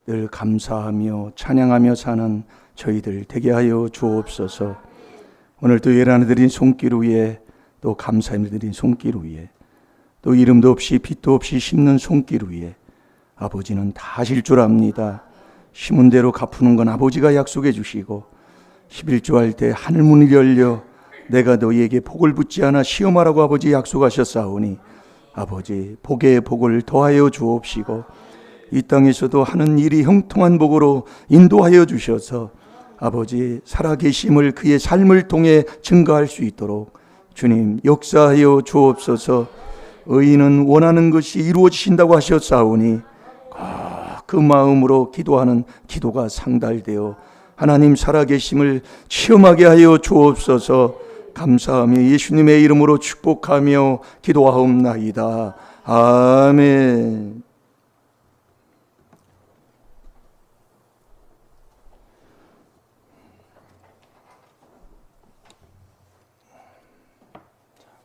늘 감사하며 찬양하며 사는 저희들 되게 하여 주옵소서. 오늘도 예란을 드린 손길 위에 또 감사함을 드린 손길 위에 또 이름도 없이 빛도 없이 심는 손길 위에 아버지는 다 하실 줄 압니다. 심은 대로 갚는 건 아버지가 약속해 주시고 11조 할 때 하늘 문이 열려 내가 너희에게 복을 붓지 않아 시험하라고 아버지 약속하셨사오니 아버지 복에 복을 더하여 주옵시고 이 땅에서도 하는 일이 형통한 복으로 인도하여 주셔서 아버지 살아계심을 그의 삶을 통해 증거할 수 있도록 주님 역사하여 주옵소서. 의인은 원하는 것이 이루어지신다고 하셨사오니 그 마음으로 기도하는 기도가 상달되어 하나님 살아계심을 체험하게 하여 주옵소서. 감사하며 예수님의 이름으로 축복하며 기도하옵나이다. 아멘.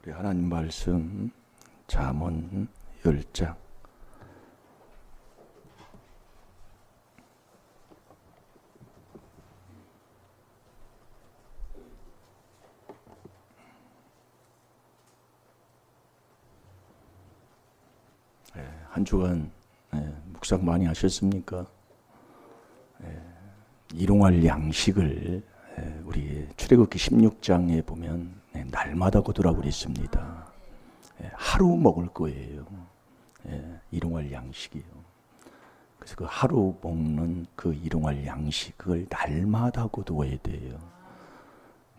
우리 하나님 말씀 잠언 10장 한 주간 묵상 많이 하셨습니까? 일용할 양식을 우리 출애굽기 16장에 보면 날마다 거두라고 그랬습니다. 하루 먹을 거예요. 일용할 양식이요. 그래서 그 하루 먹는 그 일용할 양식 그걸 날마다 거두어야 돼요.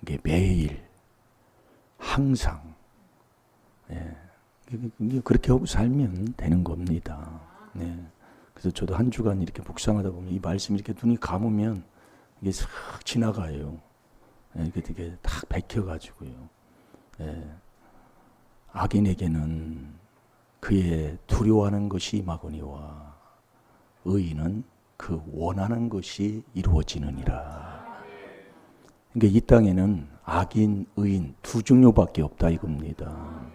이게 매일 항상 그렇게 하고 살면 되는 겁니다. 그래서 저도 한 주간 이렇게 묵상하다 보면 이 말씀이 이렇게 눈이 감으면 이게 싹 지나가요. 이게 되게 탁 박혀가지고요. 악인에게는 그의 두려워하는 것이 임하거니와 의인은 그 원하는 것이 이루어지느니라. 그러니까 이 땅에는 악인, 의인 두 종류밖에 없다 이겁니다.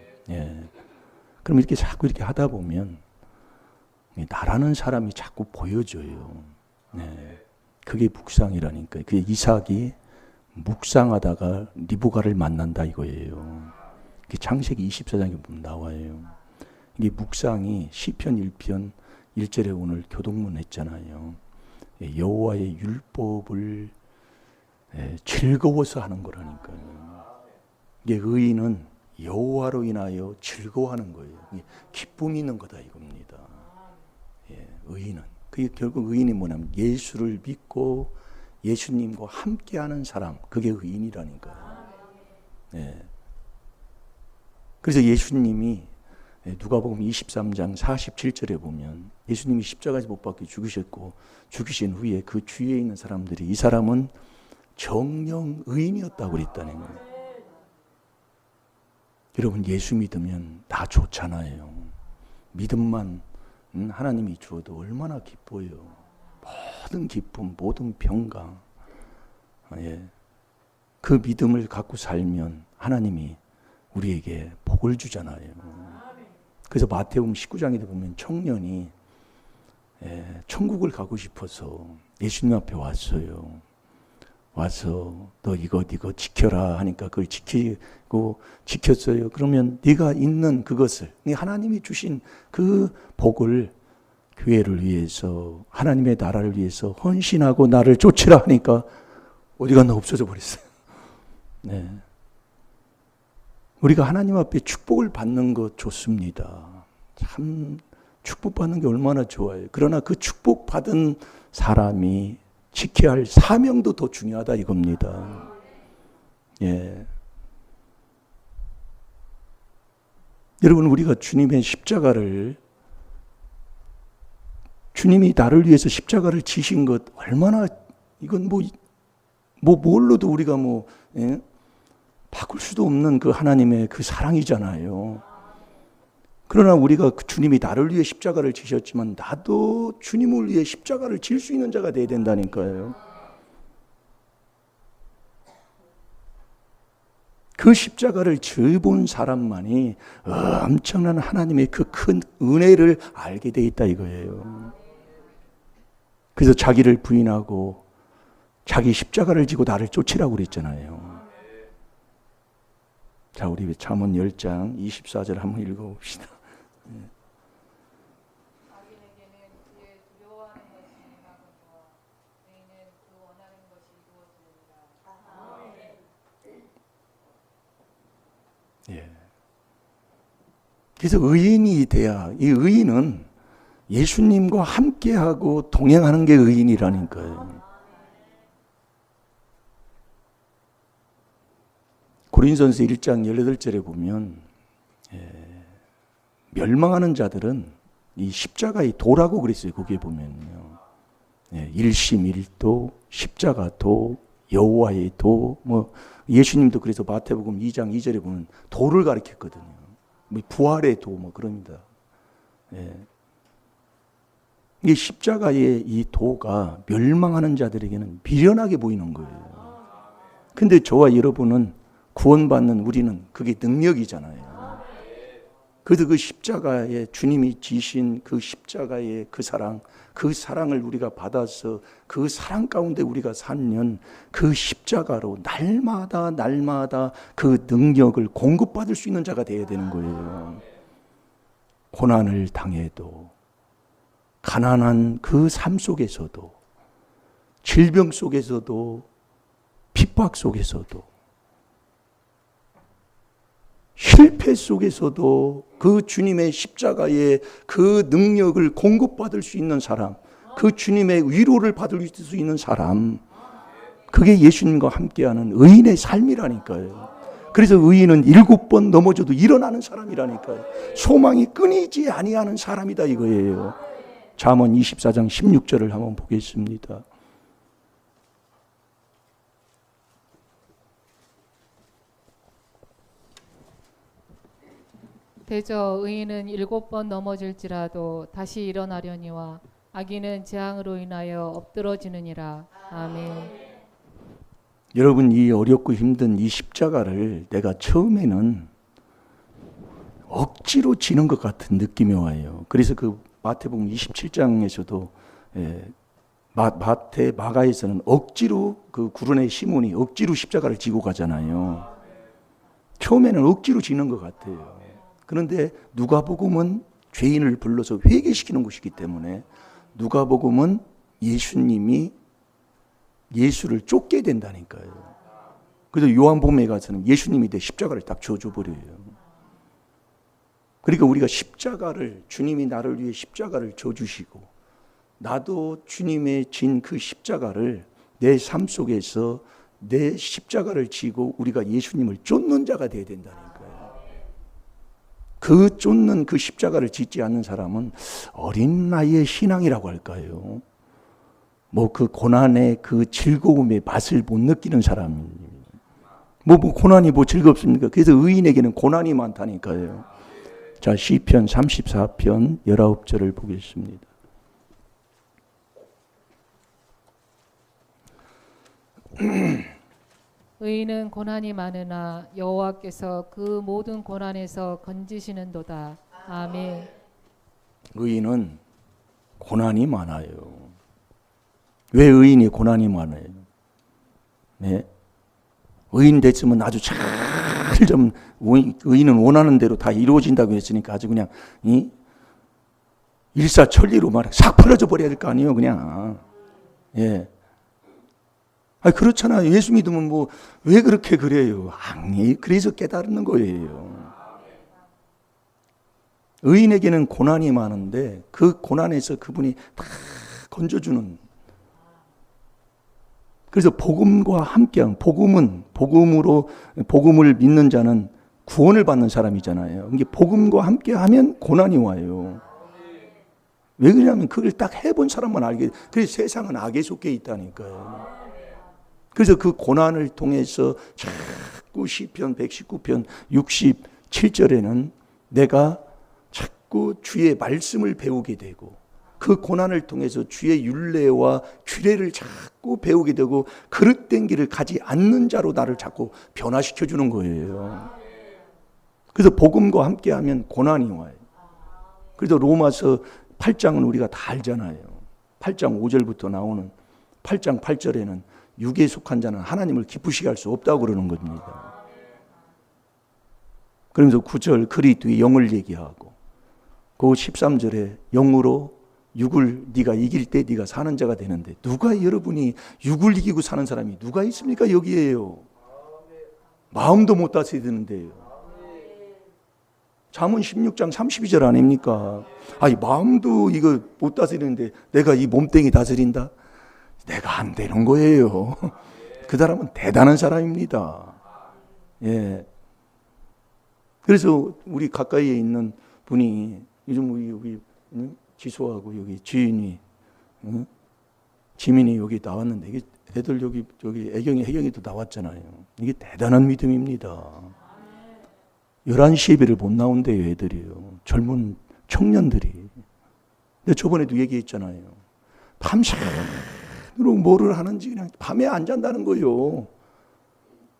그럼 이렇게 자꾸 이렇게 하다 보면 나라는 사람이 자꾸 보여져요. 그게 묵상이라니까. 그게 이삭이 묵상하다가 리브가를 만난다 이거예요. 창세기 24장에 보면 나와요. 이게 묵상이 시편 1편 1절에 오늘 교동문 했잖아요. 여호와의 율법을 즐거워서 하는 거라니까요. 이게 의인은 여호와로 인하여 즐거워하는 거예요. 기쁨이 있는 거다 이겁니다. 의인은 그게 결국 의인이 뭐냐면 예수를 믿고 예수님과 함께하는 사람, 그게 의인이라니까요. 그래서 예수님이 누가복음 23장 47절에 보면 예수님이 십자가에서 못 박혀 죽으셨고 죽으신 후에 그 주위에 있는 사람들이 이 사람은 정령 의인이었다고 그랬다는 거예요. 여러분 예수 믿으면 다 좋잖아요. 믿음만 하나님이 주어도 얼마나 기뻐요. 모든 기쁨, 모든 평강. 그 믿음을 갖고 살면 하나님이 우리에게 복을 주잖아요. 그래서 마태복음 19장에 보면 청년이 천국을 가고 싶어서 예수님 앞에 왔어요. 와서 너 이거 지켜라 하니까 그걸 지켰어요. 그러면 네가 있는 그것을, 하나님이 주신 그 복을 교회를 위해서 하나님의 나라를 위해서 헌신하고 나를 쫓으라 하니까 어디 갔나 없어져 버렸어요. 우리가 하나님 앞에 축복을 받는 것 좋습니다. 참 축복받는 게 얼마나 좋아요. 그러나 그 축복받은 사람이 지켜야 할 사명도 더 중요하다 이겁니다. 여러분 우리가 주님의 십자가를 주님이 나를 위해서 십자가를 지신 것 얼마나 이건 뭘로도 우리가 바꿀 수도 없는 그 하나님의 그 사랑이잖아요. 그러나 우리가 주님이 나를 위해 십자가를 지셨지만 나도 주님을 위해 십자가를 질 수 있는 자가 돼야 된다니까요. 그 십자가를 져본 사람만이 엄청난 하나님의 그 큰 은혜를 알게 돼 있다 이거예요. 그래서 자기를 부인하고 자기 십자가를 지고 나를 쫓으라고 그랬잖아요. 자, 우리 잠언 10장 24절 한번 읽어봅시다. 예. 그래서 의인이 돼야, 이 의인은 예수님과 함께하고 동행하는 게 의인이라니까요. 고린도전서 1장 18절에 보면 멸망하는 자들은 이 십자가의 도라고 그랬어요. 거기에 보면요. 일심일도, 십자가도, 여호와의 도, 뭐 예수님도 그래서 마태복음 2장 2절에 보면 도를 가리켰거든요. 부활의 도, 뭐 그럽니다. 이 십자가의 이 도가 멸망하는 자들에게는 미련하게 보이는 거예요. 근데 저와 여러분은 구원받는 우리는 그게 능력이잖아요. 그래서 그 십자가에 주님이 지신 그 십자가의 그 사랑을 우리가 받아서 그 사랑 가운데 우리가 살면 그 십자가로 날마다 그 능력을 공급받을 수 있는 자가 되어야 되는 거예요. 고난을 당해도, 가난한 그 삶 속에서도, 질병 속에서도, 핍박 속에서도, 실패 속에서도 그 주님의 십자가의 그 능력을 공급받을 수 있는 사람, 그 주님의 위로를 받을 수 있는 사람, 그게 예수님과 함께하는 의인의 삶이라니까요. 그래서 의인은 7번 넘어져도 일어나는 사람이라니까요. 소망이 끊이지 아니하는 사람이다 이거예요. 잠언 24장 16절을 한번 보겠습니다. 대저 의인은 7번 넘어질지라도 다시 일어나려니와 악인은 재앙으로 인하여 엎드러지느니라. 아멘. 여러분, 이 어렵고 힘든 이 십자가를 내가 처음에는 억지로 지는 것 같은 느낌이 와요. 그래서 그 마태복음 27장에서도 마가에서는 억지로 그 구른의 시몬이 억지로 십자가를 지고 가잖아요. 처음에는 억지로 지는 것 같아요. 그런데 누가복음은 죄인을 불러서 회개시키는 것이기 때문에 누가복음은 예수님이 예수를 쫓게 된다니까요. 그래서 요한복음에 가서는 예수님이 내 십자가를 딱 져줘버려요. 그러니까 우리가 십자가를, 주님이 나를 위해 십자가를 져주시고 나도 주님의 진 그 십자가를 내 삶 속에서 내 십자가를 지고 우리가 예수님을 쫓는 자가 되어야 된다니까요. 그 쫓는 그 십자가를 짓지 않는 사람은 어린 나이의 신앙이라고 할까요? 뭐 그 고난의 그 즐거움의 맛을 못 느끼는 사람입니다. 뭐 고난이 뭐 즐겁습니까? 그래서 의인에게는 고난이 많다니까요. 자, 시편 34편 19절을 보겠습니다. 의인은 고난이 많으나 여호와께서 그 모든 고난에서 건지시는도다. 아멘. 의인은 고난이 많아요. 왜 의인이 고난이 많아요? 네. 의인 됐으면 아주 잘 좀 의인은 원하는 대로 다 이루어진다고 했으니까 아주 그냥 일사천리로 막 싹 풀어져 버려야 될 거 아니에요, 그냥. 예. 아, 그렇잖아요. 예수 믿으면 뭐 왜 그렇게 그래요? 아니, 그래서 깨달는 거예요. 의인에게는 고난이 많은데 그 고난에서 그분이 다 건져주는. 그래서 복음과 함께한, 복음을 믿는 자는 구원을 받는 사람이잖아요. 이게 복음과 함께하면 고난이 와요. 왜 그러냐면 그걸 딱 해본 사람만 알게. 그래서 세상은 악에 속해 있다니까요. 그래서 그 고난을 통해서 자꾸 시편 119편 67절에는 내가 자꾸 주의 말씀을 배우게 되고 그 고난을 통해서 주의 율례와 규례를 자꾸 배우게 되고 그릇된 길을 가지 않는 자로 나를 자꾸 변화시켜 주는 거예요. 그래서 복음과 함께하면 고난이 와요. 그래서 로마서 8장은 우리가 다 알잖아요. 8장 5절부터 나오는 8장 8절에는 육에 속한 자는 하나님을 기쁘시게 할 수 없다고 그러는 겁니다. 그러면서 9절 그리 뒤에 영을 얘기하고 그 13절에 영으로 육을 네가 이길 때 네가 사는 자가 되는데 누가 여러분이 육을 이기고 사는 사람이 누가 있습니까? 여기에요. 마음도 못 다스리는데요. 잠언 16장 32절 아닙니까? 아니 마음도 이거 못 다스리는데 내가 이 몸뚱이 다스린다? 내가 안 되는 거예요. 그 사람은 대단한 사람입니다. 예. 그래서 우리 가까이에 있는 분이 요즘 우리 여기 지소하고 여기 지인이 지민이 여기 나왔는데 이게 애들 여기 애경이 혜경이도 나왔잖아요. 이게 대단한 믿음입니다. 11시 예배를 못 나온대요, 애들이요. 젊은 청년들이. 근데 저번에도 얘기했잖아요. 밤새도록 뭐를 하는지 그냥 밤에 안 잔다는 거예요.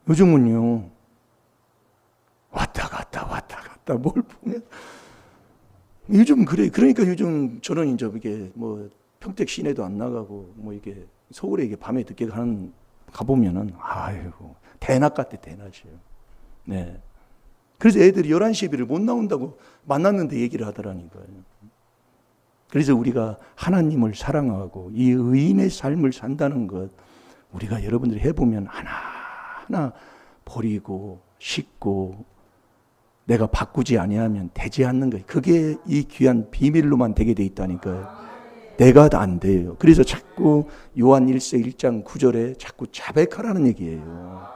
요즘은요. 왔다 갔다 뭘 보면 요즘 그래. 그러니까 요즘 저는 이제 이게 뭐 평택 시내도 안 나가고 뭐 이게 서울에 이게 밤에 늦게 가보면은 아이고 대낮 같아 대낮이에요. 네. 그래서 애들이 11시 예배를 못 나온다고 만났는데 얘기를 하더라니까요. 그래서 우리가 하나님을 사랑하고 이 의인의 삶을 산다는 것 우리가 여러분들이 해보면 하나하나 버리고 씻고 내가 바꾸지 아니하면 되지 않는 거예요. 그게 이 귀한 비밀로만 되게 돼 있다니까요. 내가 안 돼요. 그래서 자꾸 요한 1서 1장 9절에 자꾸 자백하라는 얘기예요.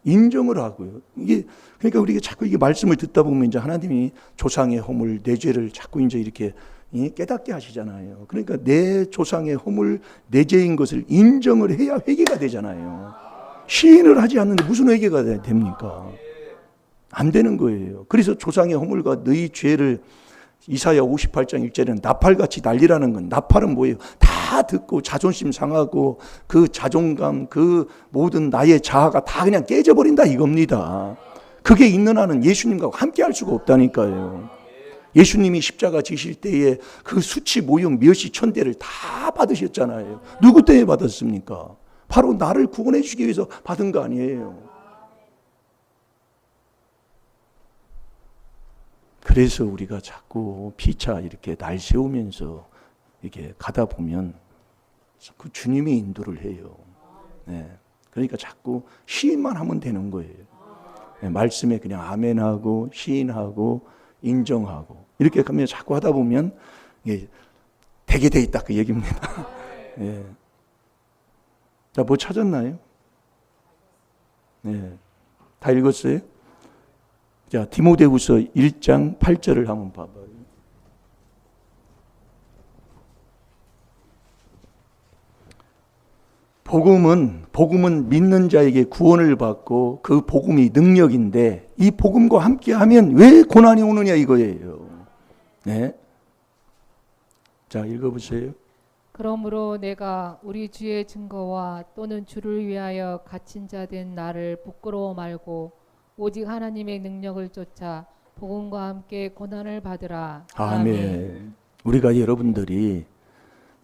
인정을 하고요. 이게 그러니까 우리가 자꾸 이게 말씀을 듣다 보면 이제 하나님이 조상의 허물, 내 죄를 자꾸 이제 이렇게 깨닫게 하시잖아요. 그러니까 내 조상의 허물, 내 죄인 것을 인정을 해야 회개가 되잖아요. 시인을 하지 않는데 무슨 회개가 됩니까? 안 되는 거예요. 그래서 조상의 허물과 너희 죄를 이사야 58장 1절에는 나팔같이 날리라는 건 나팔은 뭐예요? 다 듣고 자존심 상하고 그 자존감 그 모든 나의 자아가 다 그냥 깨져버린다 이겁니다. 그게 있는 한은 예수님과 함께 할 수가 없다니까요. 예수님이 십자가 지실 때에 그 수치 모욕 멸시 천대를 다 받으셨잖아요. 누구 때문에 받았습니까? 바로 나를 구원해 주기 위해서 받은 거 아니에요. 그래서 우리가 자꾸 피차 이렇게 날 세우면서 이렇게 가다 보면 그 주님이 인도를 해요. 네. 그러니까 자꾸 시인만 하면 되는 거예요. 네. 말씀에 그냥 아멘하고 시인하고 인정하고 이렇게 가면 자꾸 하다 보면 되게 돼 있다 그 얘기입니다. 네. 자, 뭐 찾았나요? 네. 다 읽었어요? 자, 디모데후서 1장 8절을 한번 봐봐요. 복음은 믿는 자에게 구원을 받고 그 복음이 능력인데 이 복음과 함께하면 왜 고난이 오느냐 이거예요. 네. 자, 읽어보세요. 그러므로 내가 우리 주의 증거와 또는 주를 위하여 갇힌 자 된 나를 부끄러워 말고 오직 하나님의 능력을 쫓아 복음과 함께 고난을 받으라. 아멘. 우리가 여러분들이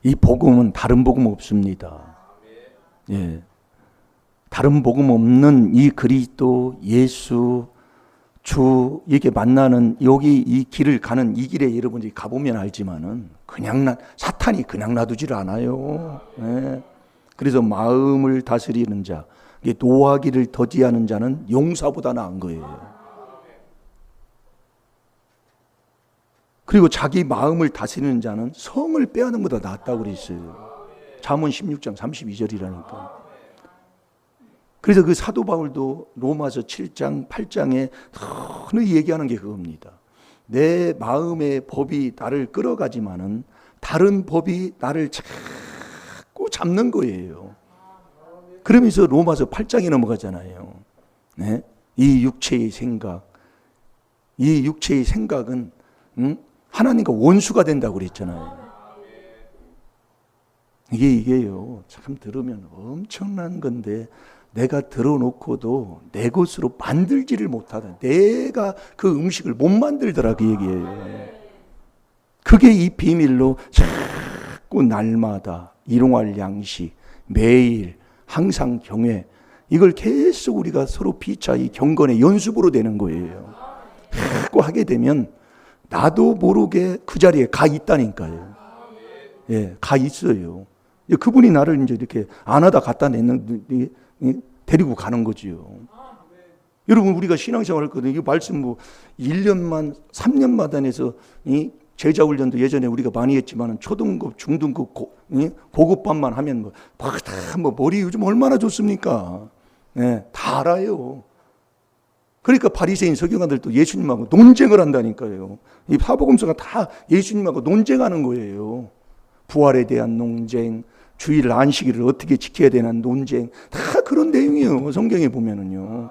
이 복음은 다른 복음 없습니다. 예. 다른 복음 없는 이 그리스도 예수 주 이렇게 만나는 여기 이 길을 가는 이 길에 여러분들이 가보면 알지만은 그냥 사탄이 그냥 놔두질 않아요. 예. 그래서 마음을 다스리는 자 노하기를 더디하는 자는 용사보다 나은 거예요. 그리고 자기 마음을 다스리는 자는 성을 빼앗는 것보다 낫다고 그랬어요. 잠언 16장 32절이라니까. 그래서 그 사도 바울도 로마서 7장 8장에 흔히 얘기하는 게 그겁니다. 내 마음의 법이 나를 끌어가지만은 다른 법이 나를 자꾸 잡는 거예요. 그러면서 로마서 8장에 넘어가잖아요. 네? 이 육체의 생각은 하나님과 원수가 된다고 그랬잖아요. 이게요. 참 들으면 엄청난 건데 내가 들어놓고도 내 것으로 만들지를 못하다. 내가 그 음식을 못 만들더라 그 얘기예요. 그게 이 비밀로 자꾸 자꾸 날마다 일용할 양식, 매일 항상 경외, 이걸 계속 우리가 서로 피차 이 경건의 연습으로 되는 거예요. 자꾸 하게 되면 나도 모르게 그 자리에 가 있다니까요. 예, 가 있어요. 그분이 나를 이제 이렇게 안 하다 갖다 내는, 데리고 가는 거지요. 여러분, 우리가 신앙생활 했거든요. 이 말씀 1년만, 3년마다 해서 이 제자 훈련도 예전에 우리가 많이 했지만 초등급, 중등급, 고급반만 하면 다 머리 요즘 얼마나 좋습니까? 네, 다 알아요. 그러니까 바리새인 서기관들도 예수님하고 논쟁을 한다니까요. 이 사복음서가 다 예수님하고 논쟁하는 거예요. 부활에 대한 논쟁, 주일 안식일을 어떻게 지켜야 되는 논쟁, 다 그런 내용이에요. 성경에 보면은요.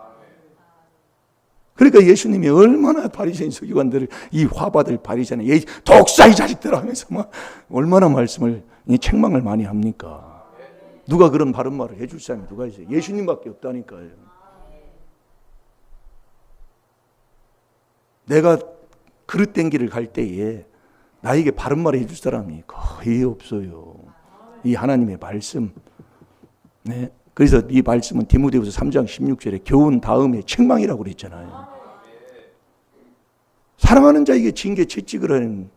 그러니까 예수님이 얼마나 바리새인 서기관들을, 이 화받을 바리새인 독사의 자식들 하면서 막 얼마나 말씀을, 책망을 많이 합니까? 누가 그런 바른 말을 해줄 사람이 누가 있어요? 예수님밖에 없다니까요. 내가 그릇 땡기를 갈 때에 나에게 바른 말을 해줄 사람이 거의 없어요. 이 하나님의 말씀. 네. 그래서 이 말씀은 디모데후서 3장 16절에 교훈 다음에 책망이라고 그랬잖아요. 사랑하는 자에게 징계 채찍을 하는.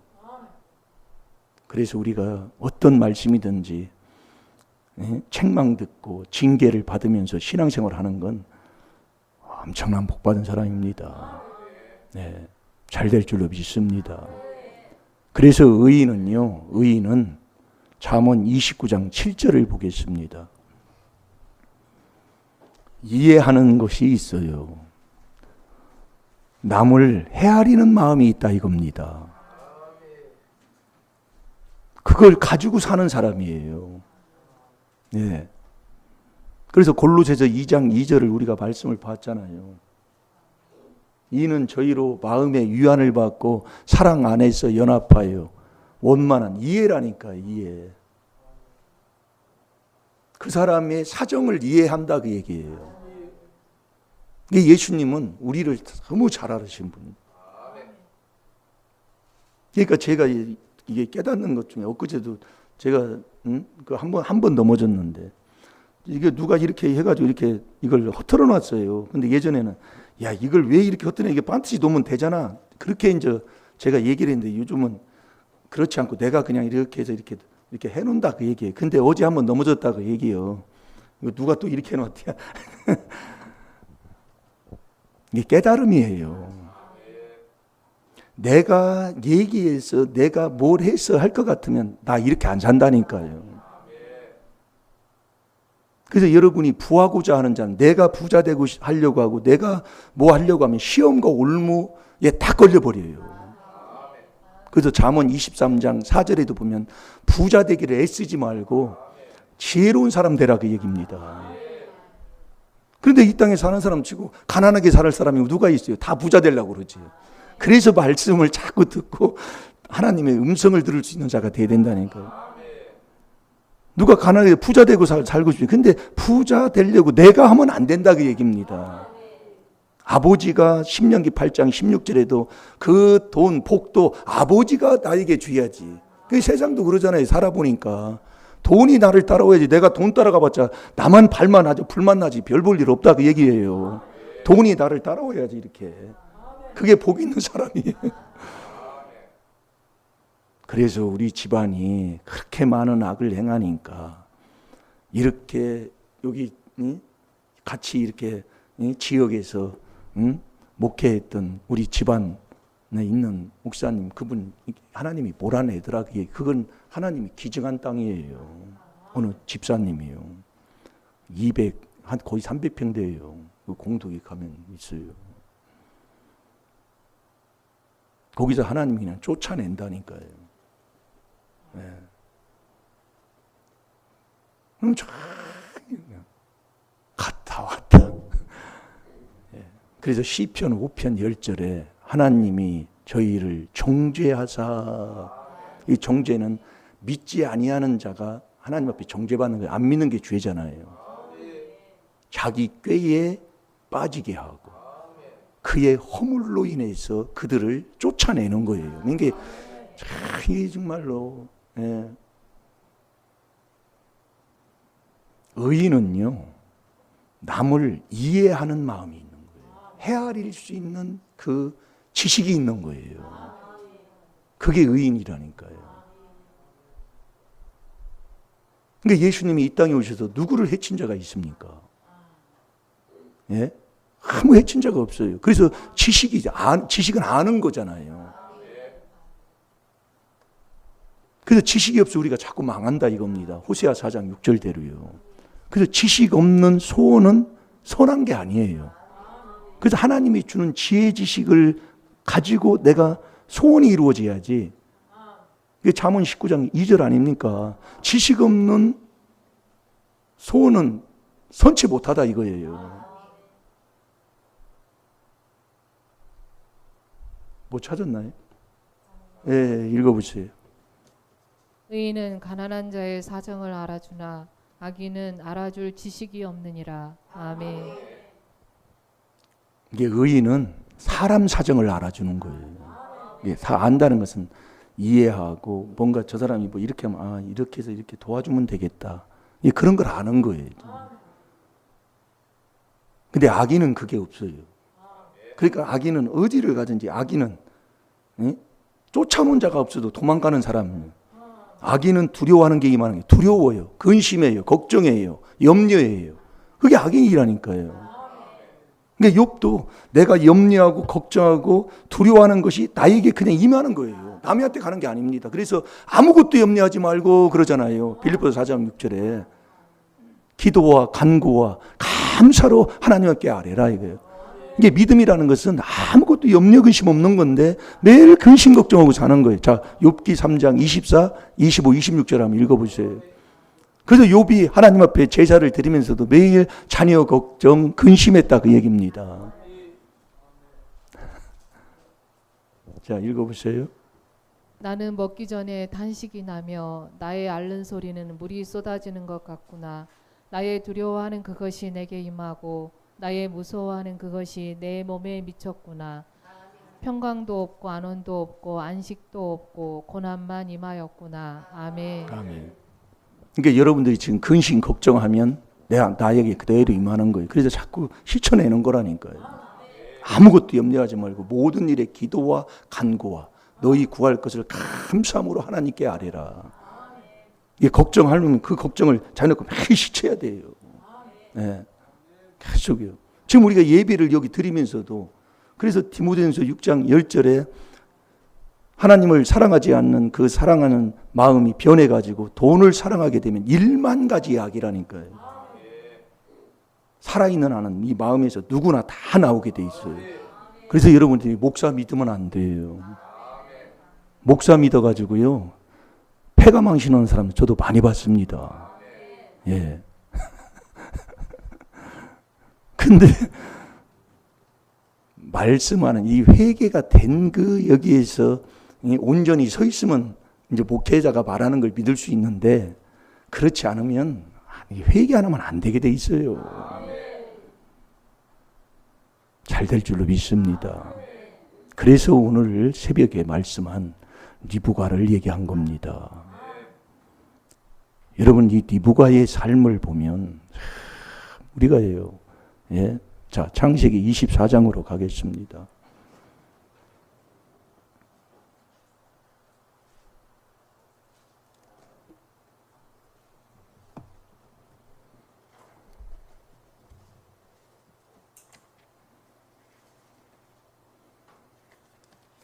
그래서 우리가 어떤 말씀이든지 책망 듣고 징계를 받으면서 신앙생활 하는 건 엄청난 복 받은 사람입니다. 네, 잘 될 줄로 믿습니다. 그래서 의인은 잠언 29장 7절을 보겠습니다. 이해하는 것이 있어요. 남을 헤아리는 마음이 있다 이겁니다. 그걸 가지고 사는 사람이에요. 네. 그래서 골로새서 2장 2절을 우리가 말씀을 봤잖아요. 이는 저희로 마음의 위안을 받고 사랑 안에서 연합하여 원만한 이해라니까, 이해. 그 사람의 사정을 이해한다 그 얘기예요. 예수님은 우리를 너무 잘 알으신 분이에요. 그러니까 제가 이게 깨닫는 것 중에 엊그제도 제가 한 번 넘어졌는데 이게 누가 이렇게 해가지고 이렇게 이걸 허틀어 놨어요. 근데 예전에는 야 이걸 왜 이렇게 허틀어 이게 반드시 놓으면 되잖아. 그렇게 이제 제가 얘기를 했는데 요즘은 그렇지 않고 내가 그냥 이렇게 해서 이렇게 해놓는다 그 얘기예요. 근데 어제 한번 넘어졌다 그 얘기예요. 이거 누가 또 이렇게 해놨대야. 이게 깨달음이에요. 내가 얘기해서 내가 뭘 해서 할 것 같으면 나 이렇게 안 산다니까요. 그래서 여러분이 부하고자 하는 자는 내가 부자 되고 하려고 하고 내가 뭐 하려고 하면 시험과 올무에 다 걸려버려요. 그래서 잠언 23장 4절에도 보면 부자 되기를 애쓰지 말고 지혜로운 사람 되라 그 얘기입니다. 그런데 이 땅에 사는 사람 치고 가난하게 살 사람이 누가 있어요? 다 부자 되려고 그러지. 그래서 말씀을 자꾸 듣고 하나님의 음성을 들을 수 있는 자가 돼야 된다니까요. 누가 가난하게 부자 되고 살고 싶어요. 근데 부자 되려고 내가 하면 안 된다 그 얘기입니다. 아버지가 신명기 8장 16절에도 그 돈, 복도 아버지가 나에게 줘야지. 그 세상도 그러잖아요. 살아보니까. 돈이 나를 따라와야지. 내가 돈 따라가봤자 나만 발만 하죠. 불만 나지. 별 볼 일 없다 그 얘기예요. 돈이 나를 따라와야지 이렇게. 그게 복 있는 사람이에요. 그래서 우리 집안이 그렇게 많은 악을 행하니까 이렇게 여기 같이 이렇게 지역에서 목회했던 우리 집안에 있는 목사님 그분 하나님이 몰아내더라. 그건 하나님이 기증한 땅이에요. 어느 집사님이요. 거의 300평대예요. 그 공덕에 가면 있어요. 거기서 하나님이 그냥 쫓아낸다니까요. 네. 갔다 왔다. 네. 그래서 시편 5편 10절에 하나님이 저희를 정죄하사, 이 정죄는 믿지 아니하는 자가 하나님 앞에 정죄받는 거예요. 안 믿는 게 죄잖아요. 자기 꾀에 빠지게 하고 그의 허물로 인해서 그들을 쫓아내는 거예요. 이게 정말로 의인은요, 남을 이해하는 마음이 있는 거예요. 헤아릴 수 있는 그 지식이 있는 거예요. 그게 의인이라니까요. 그러니까 예수님이 이 땅에 오셔서 누구를 해친 자가 있습니까? 예? 아무 해친 자가 없어요. 그래서 지식은 아는 거잖아요. 그래서 지식이 없어 우리가 자꾸 망한다 이겁니다. 호세아 4장 6절대로요. 그래서 지식 없는 소원은 선한 게 아니에요. 그래서 하나님이 주는 지혜 지식을 가지고 내가 소원이 이루어져야지. 이게 잠언 19장 2절 아닙니까? 지식 없는 소원은 선치 못하다 이거예요. 뭐 찾았나요? 예, 읽어보세요. 의인은 가난한 자의 사정을 알아주나 악인은 알아줄 지식이 없느니라. 아멘. 이게 의인은 사람 사정을 알아주는 거예요. 이게 다 안다는 것은 이해하고 뭔가 저 사람이 뭐 이렇게 하면 이렇게 해서 이렇게 도와주면 되겠다. 그런 걸 아는 거예요. 근데 악인은 그게 없어요. 그러니까 악인은 어디를 가든지 악인은 쫓아오는 자가 없어도 도망가는 사람이에요. 악인은 두려워하는 게 임하는 게 두려워요. 근심해요. 걱정해요. 염려해요. 그게 악인이라니까요. 그러니까 욥도 내가 염려하고 걱정하고 두려워하는 것이 나에게 그냥 임하는 거예요. 남한테 가는 게 아닙니다. 그래서 아무것도 염려하지 말고 그러잖아요. 빌립보서 4장 6절에 기도와 간구와 감사로 하나님께 아뢰라 이거예요. 이게 믿음이라는 것은 아무것도 염려 근심 없는 건데 매일 근심 걱정하고 사는 거예요. 자, 욥기 3장 24, 25, 26절 한번 읽어보세요. 그래서 욥이 하나님 앞에 제사를 드리면서도 매일 자녀 걱정 근심했다 그 얘기입니다. 자, 읽어보세요. 나는 먹기 전에 단식이 나며 나의 앓는 소리는 물이 쏟아지는 것 같구나. 나의 두려워하는 그것이 내게 임하고 나의 무서워하는 그것이 내 몸에 미쳤구나. 평강도 없고 안원도 없고 안식도 없고 고난만 임하였구나. 아멘. 아멘. 그러니까 여러분들이 지금 근심 걱정하면 나에게 그대로 임하는 거예요. 그래서 자꾸 실천내는 거라니까요. 아무것도 염려하지 말고 모든 일에 기도와 간구와 너희 구할 것을 감사함으로 하나님께 아뢰라. 이게 걱정하려면 그 걱정을 자녀고 매일 시쳐야 돼요. 네. 계속요. 지금 우리가 예배를 여기 드리면서도 그래서 디모데전서 6장 10절에 하나님을 사랑하지 않는 그 사랑하는 마음이 변해가지고 돈을 사랑하게 되면 1만 가지의 악이라니까요. 살아있는 하나님 이 마음에서 누구나 다 나오게 돼 있어요. 그래서 여러분들이 목사 믿으면 안 돼요. 목사 믿어가지고요 폐가 망신하는 사람 저도 많이 봤습니다. 예. 근데 말씀하는 이 회개가 된 그 여기에서 온전히 서 있으면 이제 목회자가 말하는 걸 믿을 수 있는데 그렇지 않으면 회개 안 하면 안 되게 돼 있어요. 잘 될 줄로 믿습니다. 그래서 오늘 새벽에 말씀한 리브가를 얘기한 겁니다. 여러분 이 리브가의 삶을 보면 우리가요. 예. 자, 창세기 24장으로 가겠습니다.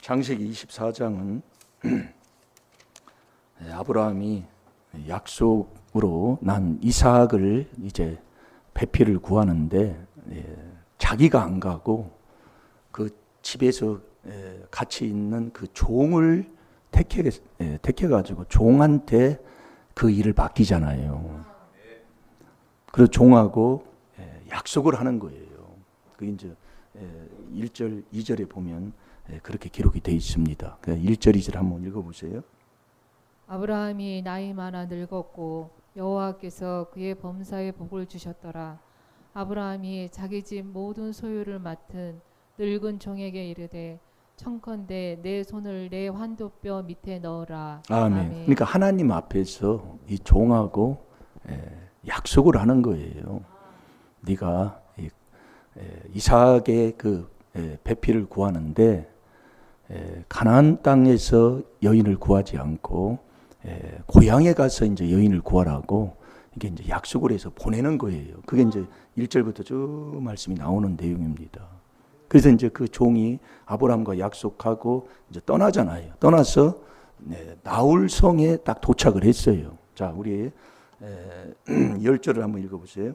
창세기 24장은 아브라함이 약속으로 난 이삭을 이제 배필을 구하는데 자기가 안 가고 그 집에서 같이 있는 그 종을 택해가지고 종한테 그 일을 맡기잖아요. 그래서 종하고 약속을 하는 거예요. 그 이제 1절, 2절에 보면 그렇게 기록이 되어 있습니다. 1절, 2절 한번 읽어보세요. 아브라함이 나이 많아 늙었고 여호와께서 그의 범사에 복을 주셨더라. 아브라함이 자기 집 모든 소유를 맡은 늙은 종에게 이르되 청컨대 내 손을 내 환도뼈 밑에 넣어라. 아멘. 그러니까 하나님 앞에서 이 종하고 약속을 하는 거예요. 네가 이삭의 그 배필을 구하는데 가나안 땅에서 여인을 구하지 않고 고향에 가서 이제 여인을 구하라고 이게 이제 약속을 해서 보내는 거예요. 그게 이제 1절부터 쭉 말씀이 나오는 내용입니다. 그래서 이제 그 종이 아브라함과 약속하고 이제 떠나잖아요. 떠나서 나홀 성에 딱 도착을 했어요. 자, 우리 10절을 한번 읽어보세요.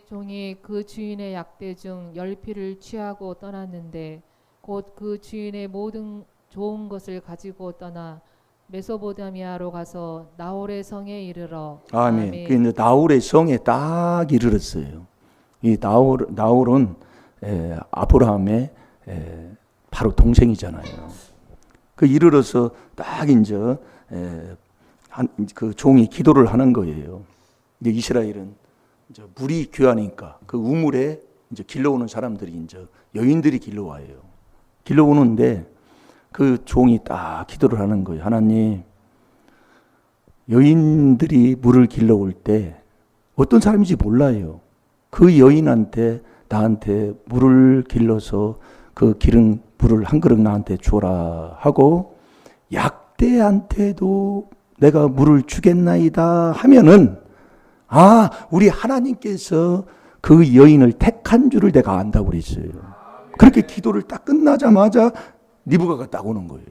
종이 그 주인의 약대 중 10피를 취하고 떠났는데 곧 그 주인의 모든 좋은 것을 가지고 떠나 메소포타미아로 가서 나홀의 성에 이르러 아멘. 그 나홀의 성에 딱 이르렀어요. 이 나홀은 아브라함의 바로 동생이잖아요. 그 이르러서 딱 이제 그 종이 기도를 하는 거예요. 이제 이스라엘은 이제 물이 귀하니까 그 우물에 이제 길러오는 사람들이 이제 여인들이 길러와요. 길러오는데 그 종이 딱 기도를 하는 거예요. 하나님, 여인들이 물을 길러올 때 어떤 사람인지 몰라요. 그 여인한테 나한테 물을 길러서 그 기른 물을 한 그릇 나한테 줘라 하고 약대한테도 내가 물을 주겠나이다 하면은 우리 하나님께서 그 여인을 택한 줄을 내가 안다고 그랬어요. 그렇게 기도를 딱 끝나자마자 리브가가 딱 오는 거예요.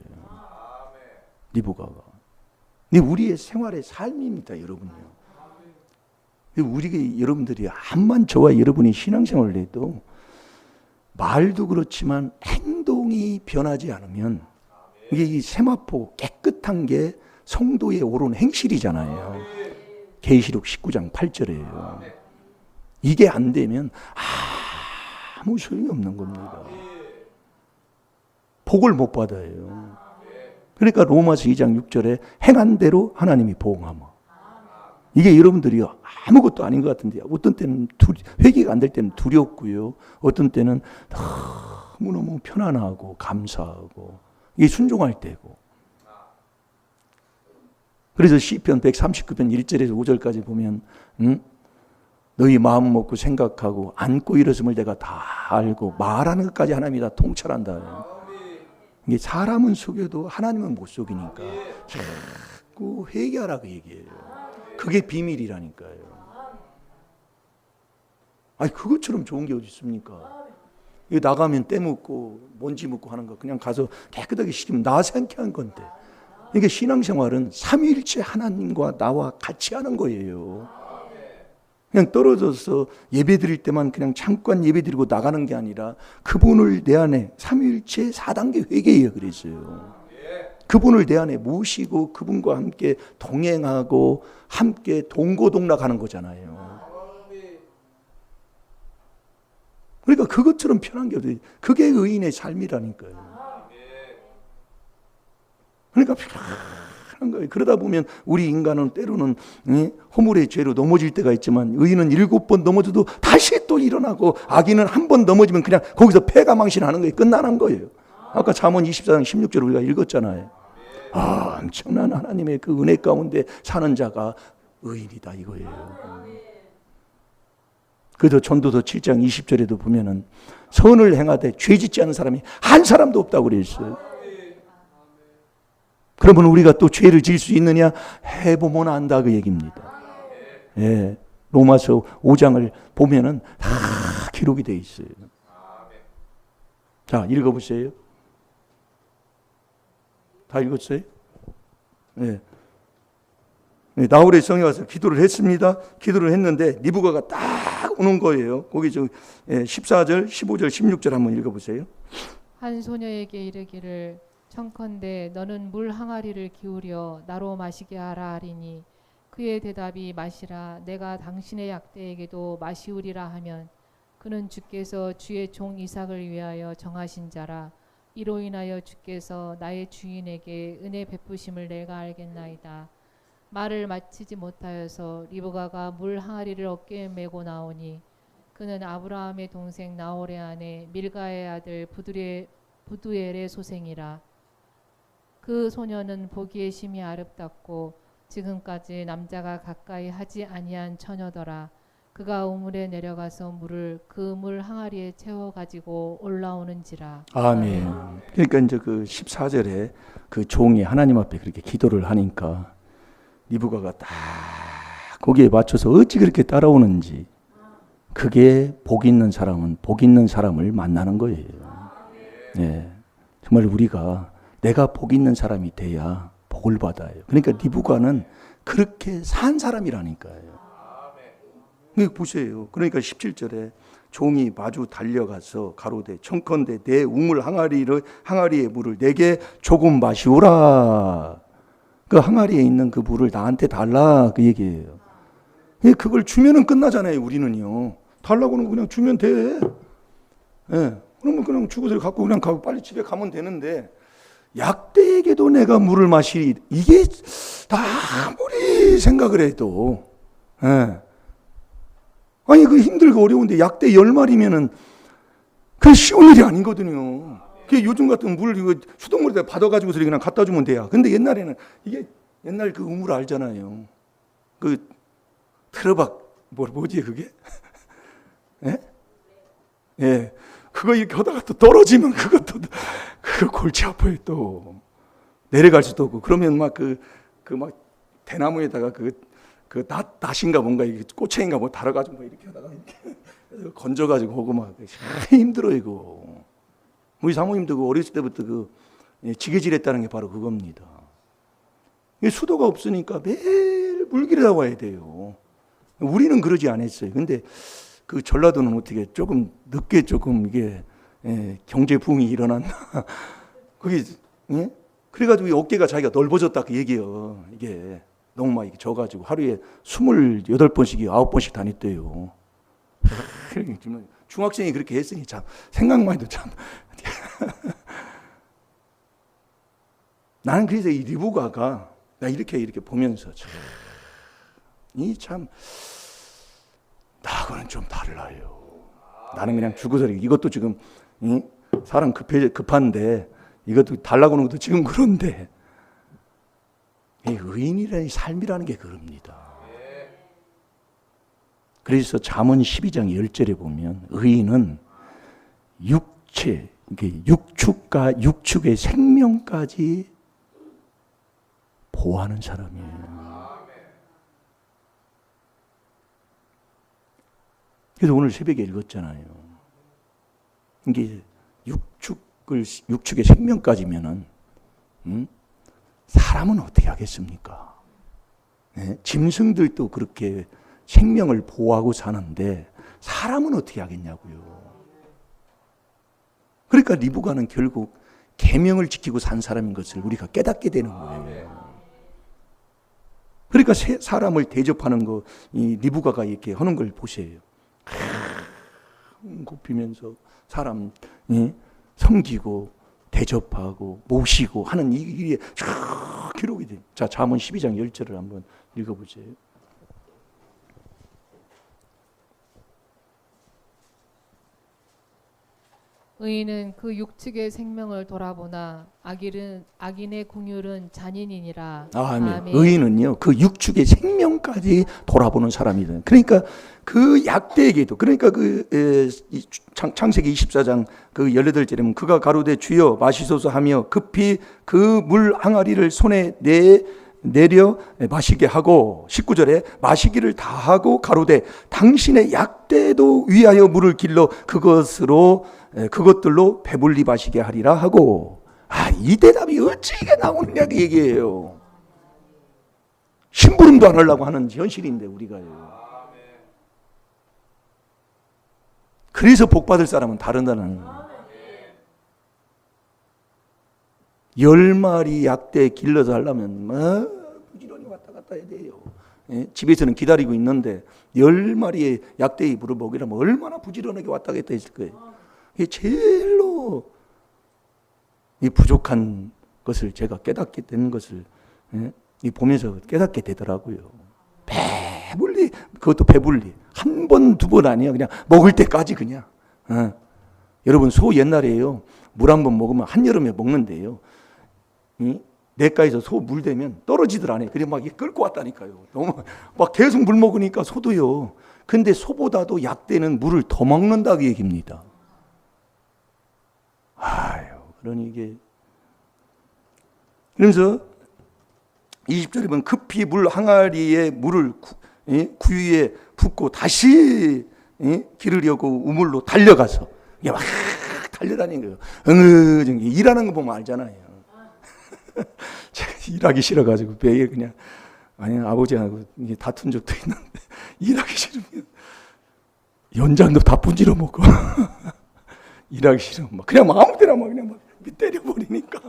리브가가. 우리의 생활의 삶입니다, 여러분요. 여러분들이 암만 저와 여러분이 신앙생활을 해도 말도 그렇지만 행동이 변하지 않으면 이게 이 세마포 깨끗한 게 성도의 옳은 행실이잖아요. 계시록 19장 8절이에요. 이게 안 되면 아무 소용이 없는 겁니다. 복을 못 받아요. 그러니까 로마서 2장 6절에 행한 대로 하나님이 보응하마. 이게 여러분들이 아무것도 아닌 것 같은데 어떤 때는 회개가 안 될 때는 두렵고요. 어떤 때는 너무너무 편안하고 감사하고 이게 순종할 때고. 그래서 시편 139편 1절에서 5절까지 보면 너희 마음 먹고 생각하고 안고 일어섬을 내가 다 알고 말하는 것까지 하나님이 다 통찰한다. 이게 사람은 속여도 하나님은 못 속이니까 자꾸 회개하라고 얘기해요. 그게 비밀이라니까요. 그것처럼 좋은 게 어디 있습니까? 이거 나가면 때 묻고 먼지 묻고 하는 거 그냥 가서 깨끗하게 씻기면 나 생각한 건데. 이게 신앙생활은 삼위일체 하나님과 나와 같이 하는 거예요. 그냥 떨어져서 예배 드릴 때만 그냥 잠깐 예배 드리고 나가는 게 아니라 그분을 내 안에 삼위일체 4단계 회개예요. 그랬어요. 그분을 내 안에 모시고 그분과 함께 동행하고 함께 동고동락하는 거잖아요. 그러니까 그것처럼 편한 게 어디, 그게 의인의 삶이라니까요. 그러니까 편한 거예요. 그러다 보면 우리 인간은 때로는 허물의 죄로 넘어질 때가 있지만 의인은 7번 넘어져도 다시 또 일어나고 악인은 한 번 넘어지면 그냥 거기서 패가망신하는 거예요. 끝나는 거예요. 아까 잠언 24장 16절 우리가 읽었잖아요. 엄청난 하나님의 그 은혜 가운데 사는 자가 의인이다 이거예요. 그래도 전도서 7장 20절에도 보면은 선을 행하되 죄 짓지 않은 사람이 한 사람도 없다고 그랬어요. 그러면 우리가 또 죄를 지을 수 있느냐? 해보면 안다 그 얘기입니다. 예, 로마서 5장을 보면은 다 기록이 되어 있어요. 자, 읽어보세요. 다 읽었어요? 예. 나홀의 성에 와서 기도를 했습니다. 기도를 했는데 리브가가 딱 오는 거예요. 거기 14절, 15절, 16절 한번 읽어보세요. 한 소녀에게 이르기를 청컨대 너는 물 항아리를 기울여 나로 마시게 하라 하리니 그의 대답이 마시라 내가 당신의 약대에게도 마시우리라 하면 그는 주께서 주의 종 이삭을 위하여 정하신 자라 이로 인하여 주께서 나의 주인에게 은혜 베푸심을 내가 알겠나이다. 말을 마치지 못하여서 리브가가 물 항아리를 어깨에 메고 나오니 그는 아브라함의 동생 나홀의 아내 밀가의 아들 부두엘의 소생이라. 그 소녀는 보기에 심히 아름답고 지금까지 남자가 가까이 하지 아니한 처녀더라. 그가 우물에 내려가서 물을 그 물 항아리에 채워 가지고 올라오는지라. 아멘. 그러니까 이제 그 14절에 그 종이 하나님 앞에 그렇게 기도를 하니까 리브가가 딱 거기에 맞춰서 어찌 그렇게 따라오는지, 그게 복 있는 사람은 복 있는 사람을 만나는 거예요. 예. 정말 우리가 내가 복 있는 사람이 돼야 복을 받아요. 그러니까 리브가는 그렇게 산 사람이라니까요. 보세요. 그러니까 17절에 종이 마주 달려가서 가로되 청컨대 내 우물 항아리의 물을 내게 조금 마시오라. 그 항아리에 있는 그 물을 나한테 달라, 그 얘기예요. 그걸 주면은 끝나잖아요. 우리는요. 달라고는 그냥 주면 돼. 예. 그러면 그냥 주고서 갖고 그냥 가고 빨리 집에 가면 되는데, 약대에게도 내가 물을 마시리, 이게 다 아무리 생각을 해도, 예. 아니 그 힘들고 어려운데 약대 10마리면은 그게 쉬운 일이 아니거든요. 그게 요즘 같은 물 이거 수돗물에다 받아가지고서 그냥 갖다 주면 돼요. 근데 옛날에는 이게 옛날 그 우물 알잖아요. 그 트러박 뭐지 그게? 예? 예. 그거 이렇게 하다가 또 떨어지면 그거 골치 아파요. 또 내려갈 수도 없고, 그러면 막 막 대나무에다가 낫인가 뭔가 이게 꼬챙인가 뭐 달아가지고 뭐 이렇게 하다가 이렇게 건져가지고 오고 막 힘들어 이거. 우리 사모님도 그 어렸을 때부터 지게질했다는 게 바로 그겁니다. 수도가 없으니까 매일 물길에다 와야 돼요. 우리는 그러지 않았어요. 근데 그 전라도는 어떻게 조금 늦게 조금 이게 경제 붕이 일어났나? 거기 그래가지고 어깨가 자기가 넓어졌다 그 얘기예요. 이게 너무 많이 져가지고 하루에 28번씩 9번씩 다녔대요. 중학생이 그렇게 했으니 참 생각만 해도 참. 나는 그래서 이 리브가가 나 이렇게 보면서 참 나하고는 좀 달라요. 나는 그냥 주고서 이것도 지금 사람 급한데 이것도 달라고 하는 것도 지금 그런데, 이 의인이라는 삶이라는 게 그럽니다. 그래서 잠언 12장 10절에 보면 의인은 육축의 생명까지 보호하는 사람이에요. 그래서 오늘 새벽에 읽었잖아요. 이게 육축의 생명까지면은 사람은 어떻게 하겠습니까? 네? 짐승들도 그렇게 생명을 보호하고 사는데 사람은 어떻게 하겠냐고요. 그러니까 리브가는 결국 계명을 지키고 산 사람인 것을 우리가 깨닫게 되는 거예요. 그러니까 사람을 대접하는 거, 이 리브가가 이렇게 하는 걸 보세요. 굽히면서 사람 섬기고 대접하고 모시고 하는 이 일이 쭉 기록이 돼요. 자, 잠언 12장 10절을 한번 읽어보세요. 의인은 그 육축의 생명을 돌아보나 악인의 궁율은 잔인이니라. 아멘. 의인은요 그 육축의 생명까지 돌아보는 사람이다. 그러니까 그 약대에게도, 그러니까 창세기 24장 그 18절에 그가 가로되 주여 마시소서 하며 급히 그 물 항아리를 손에 내려 마시게 하고, 19절에 마시기를 다하고 가로되 당신의 약대도 위하여 물을 길러 그것들로 배불리 마시게 하리라 하고. 이 대답이 어찌 이게 나오느냐 그 얘기예요. 심부름도 안 하려고 하는 현실인데 우리가요. 그래서 복 받을 사람은 다른다는 거예요. 10마리 약대 길러서 하려면 부지런히 왔다 갔다 해야 돼요. 집에서는 기다리고 있는데 10마리의 약대의 물을 먹이려면 얼마나 부지런하게 왔다 갔다 했을 거예요. 이게 제일로 이 부족한 것을 제가 깨닫게 된 것을 보면서 깨닫게 되더라고요. 배불리, 그것도 배불리. 한 번, 두 번 아니야. 그냥 먹을 때까지 그냥. 여러분, 소 옛날에요. 물 한 번 먹으면 한여름에 먹는데요. 냇가에서 소 물 대면 떨어지들 않아요. 그래 막 끌고 왔다니까요. 너무 막 계속 물 먹으니까 소도요. 근데 소보다도 약대는 물을 더 먹는다 그 얘기입니다. 아유, 그러니 이게 그러면서 20절에 보면 급히 물 항아리에 물을 구유에 붓고 다시 기르려고 우물로 달려가서 이게 막 달려다니는 거예요. 응으 일하는 거 보면 알잖아요. 제가 일하기 싫어가지고 매일 그냥 아니 아버지하고 이게 다툰 적도 있는데 일하기 싫으면 연장도 다 분지러 먹고 일하기 싫으면 막 그냥 아무 데나 막 그냥 막 때려버리니까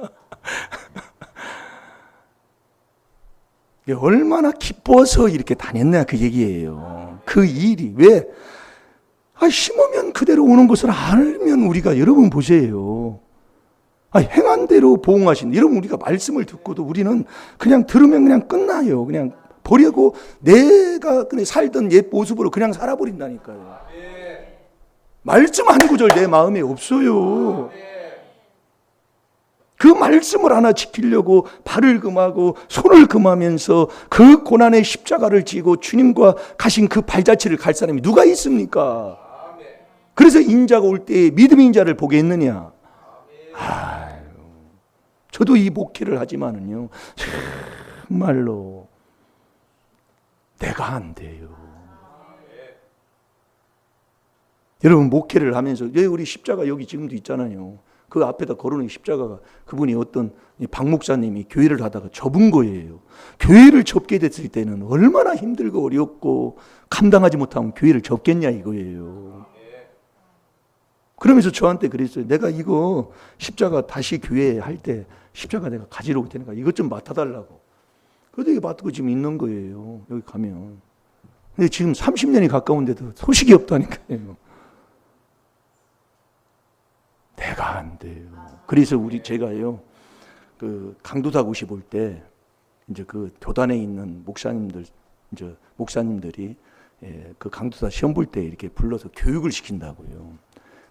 얼마나 기뻐서 이렇게 다녔냐 그 얘기예요. 그 일이 왜 심으면 그대로 오는 것을 알면 우리가 여러분 보세요. 행한 대로 보응하신 여러분 우리가 말씀을 듣고도 우리는 그냥 들으면 그냥 끝나요. 그냥 버리고 내가 그냥 살던 옛 모습으로 그냥 살아버린다니까요. 말씀 한 구절 내 마음에 없어요. 그 말씀을 하나 지키려고 발을 금하고 손을 금하면서 그 고난의 십자가를 지고 주님과 가신 그 발자취를 갈 사람이 누가 있습니까? 그래서 인자가 올 때 믿음의 인자를 보게 했느냐? 저도 이 목회를 하지만은요, 정말로 내가 안 돼요. 여러분 목회를 하면서 왜 우리 십자가 여기 지금도 있잖아요. 그 앞에다 걸어놓은 십자가가 그분이 어떤 박 목사님이 교회를 하다가 접은 거예요. 교회를 접게 됐을 때는 얼마나 힘들고 어렵고 감당하지 못하면 교회를 접겠냐 이거예요. 그러면서 저한테 그랬어요. 내가 이거 십자가 다시 교회 할 때 십자가 내가 가지러 올 테니까 이것 좀 맡아달라고. 그래도 이게 맡고 지금 있는 거예요. 여기 가면. 근데 지금 30년이 가까운데도 소식이 없다니까요. 내가 안 돼요. 그래서 제가요, 그 강도다굿이 볼 때, 이제 그 교단에 있는 목사님들이 그 강도다 시험 볼 때 이렇게 불러서 교육을 시킨다고요.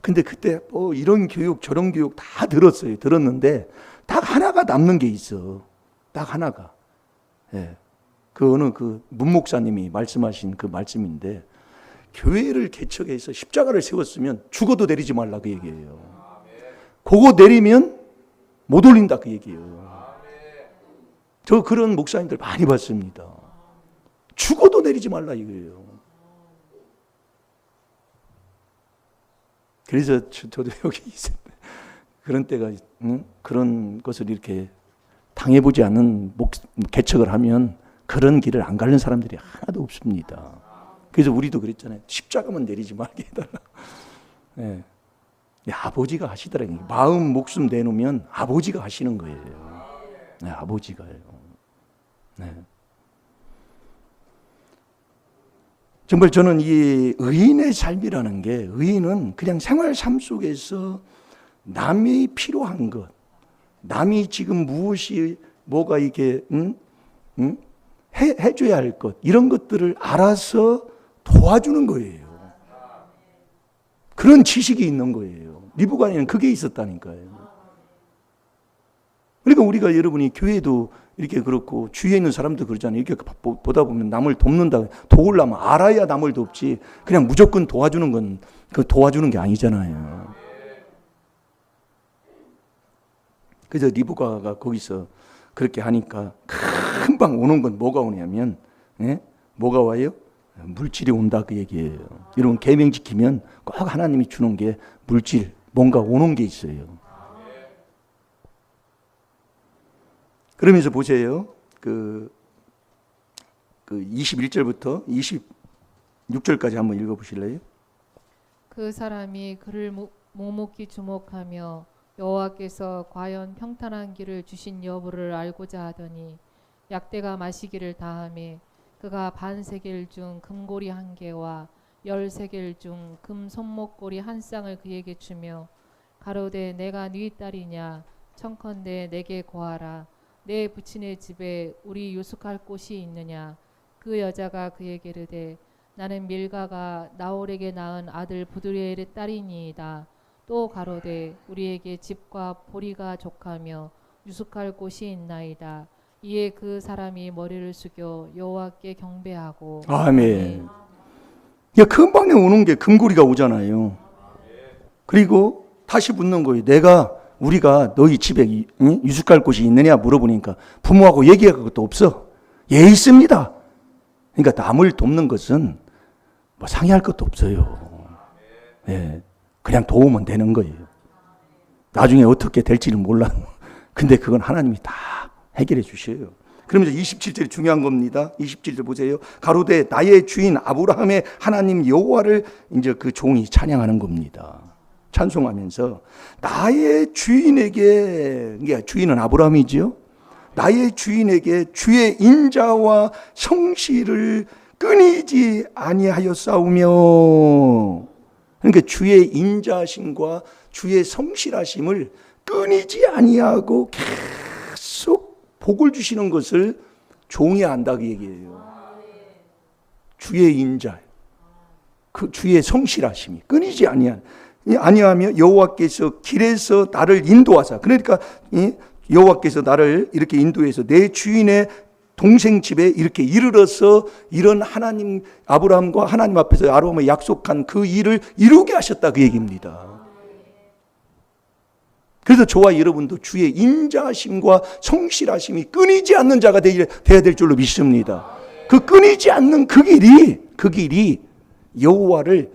근데 그때 이런 교육, 저런 교육 다 들었어요. 들었는데 딱 하나가 남는 게 있어. 딱 하나가. 그 어느 그 문목사님이 말씀하신 그 말씀인데, 교회를 개척해서 십자가를 세웠으면 죽어도 내리지 말라 그 얘기예요. 그거 내리면 못 올린다 그 얘기예요. 저 그런 목사님들 많이 봤습니다. 죽어도 내리지 말라 이거예요. 그래서 저도 여기 있어요. 그런 때가 그런 것을 이렇게 당해보지 않는 개척을 하면 그런 길을 안 가는 사람들이 하나도 없습니다. 그래서 우리도 그랬잖아요. 십자가만 내리지 말게 해달라. 네. 아버지가 하시더라고요. 마음 목숨 내놓으면 아버지가 하시는 거예요. 네, 아버지가요. 네. 정말 저는 이 의인의 삶이라는 게, 의인은 그냥 생활 삶 속에서 남이 필요한 것, 남이 지금 뭐가 이게 해줘야 할 것, 이런 것들을 알아서 도와주는 거예요. 그런 지식이 있는 거예요. 리브가에는 그게 있었다니까요. 그러니까 우리가 여러분이 교회도 이렇게 그렇고 주위에 있는 사람도 그러잖아요. 이렇게 보다 보면 남을 돕는다. 도우려면 알아야 남을 돕지. 그냥 무조건 도와주는 건 그 도와주는 게 아니잖아요. 그래서 리브가가 거기서 그렇게 하니까 금방 오는 건 뭐가 오냐면, 뭐가 와요? 물질이 온다 그 얘기예요. 여러분 계명 지키면 꼭 하나님이 주는 게 물질, 뭔가 오는 게 있어요. 그러면서 보세요. 그 21절부터 26절까지 한번 읽어보실래요? 그 사람이 그를 묵묵히 주목하며 여호와께서 과연 평탄한 길을 주신 여부를 알고자 하더니 약대가 마시기를 다하매 그가 반세겔 중 금고리 1개와 10세겔 중 금 손목고리 1쌍을 그에게 주며 가로되 내가 네 딸이냐 청컨대 내게 고하라 내 부친의 집에 우리 유숙할 곳이 있느냐. 그 여자가 그에게 이르되 나는 밀가가 나홀에게 낳은 아들 부두리엘의 딸이니이다. 또 가로되 우리에게 집과 보리가 족하며 유숙할 곳이 있나이다. 이에 그 사람이 머리를 숙여 여호와께 경배하고 아멘. 야, 금방에 오는 게 금고리가 오잖아요. 그리고 다시 묻는 거예요. 우리가 너희 집에 유숙할 곳이 있느냐 물어보니까 부모하고 얘기할 것도 없어. 예, 있습니다. 그러니까 남을 돕는 것은 뭐 상의할 것도 없어요. 예, 그냥 도우면 되는 거예요. 나중에 어떻게 될지는 몰라. 근데 그건 하나님이 다 해결해 주셔요. 그러면서 27절이 중요한 겁니다. 27절 보세요. 가로되 나의 주인 아브라함의 하나님 여호와를 이제 그 종이 찬양하는 겁니다. 찬송하면서 나의 주인에게, 그러니까 주인은 아브라함이지요. 나의 주인에게 주의 인자와 성실을 끊이지 아니하였사오며, 그러니까 주의 인자심과 주의 성실하심을 끊이지 아니하고 계속 복을 주시는 것을 종이 안다 그 얘기예요. 주의 인자, 그 주의 성실하심이 끊이지 아니하며 여호와께서 길에서 나를 인도하사, 그러니까 여호와께서 나를 이렇게 인도해서 내 주인의 동생 집에 이렇게 이르러서 이런 하나님, 아브라함과 하나님 앞에서 아브라함에 약속한 그 일을 이루게 하셨다 그 얘기입니다. 그래서 저와 여러분도 주의 인자심과 성실하심이 끊이지 않는 자가 되어야 될 줄로 믿습니다. 그 끊이지 않는 그 길이 여호와를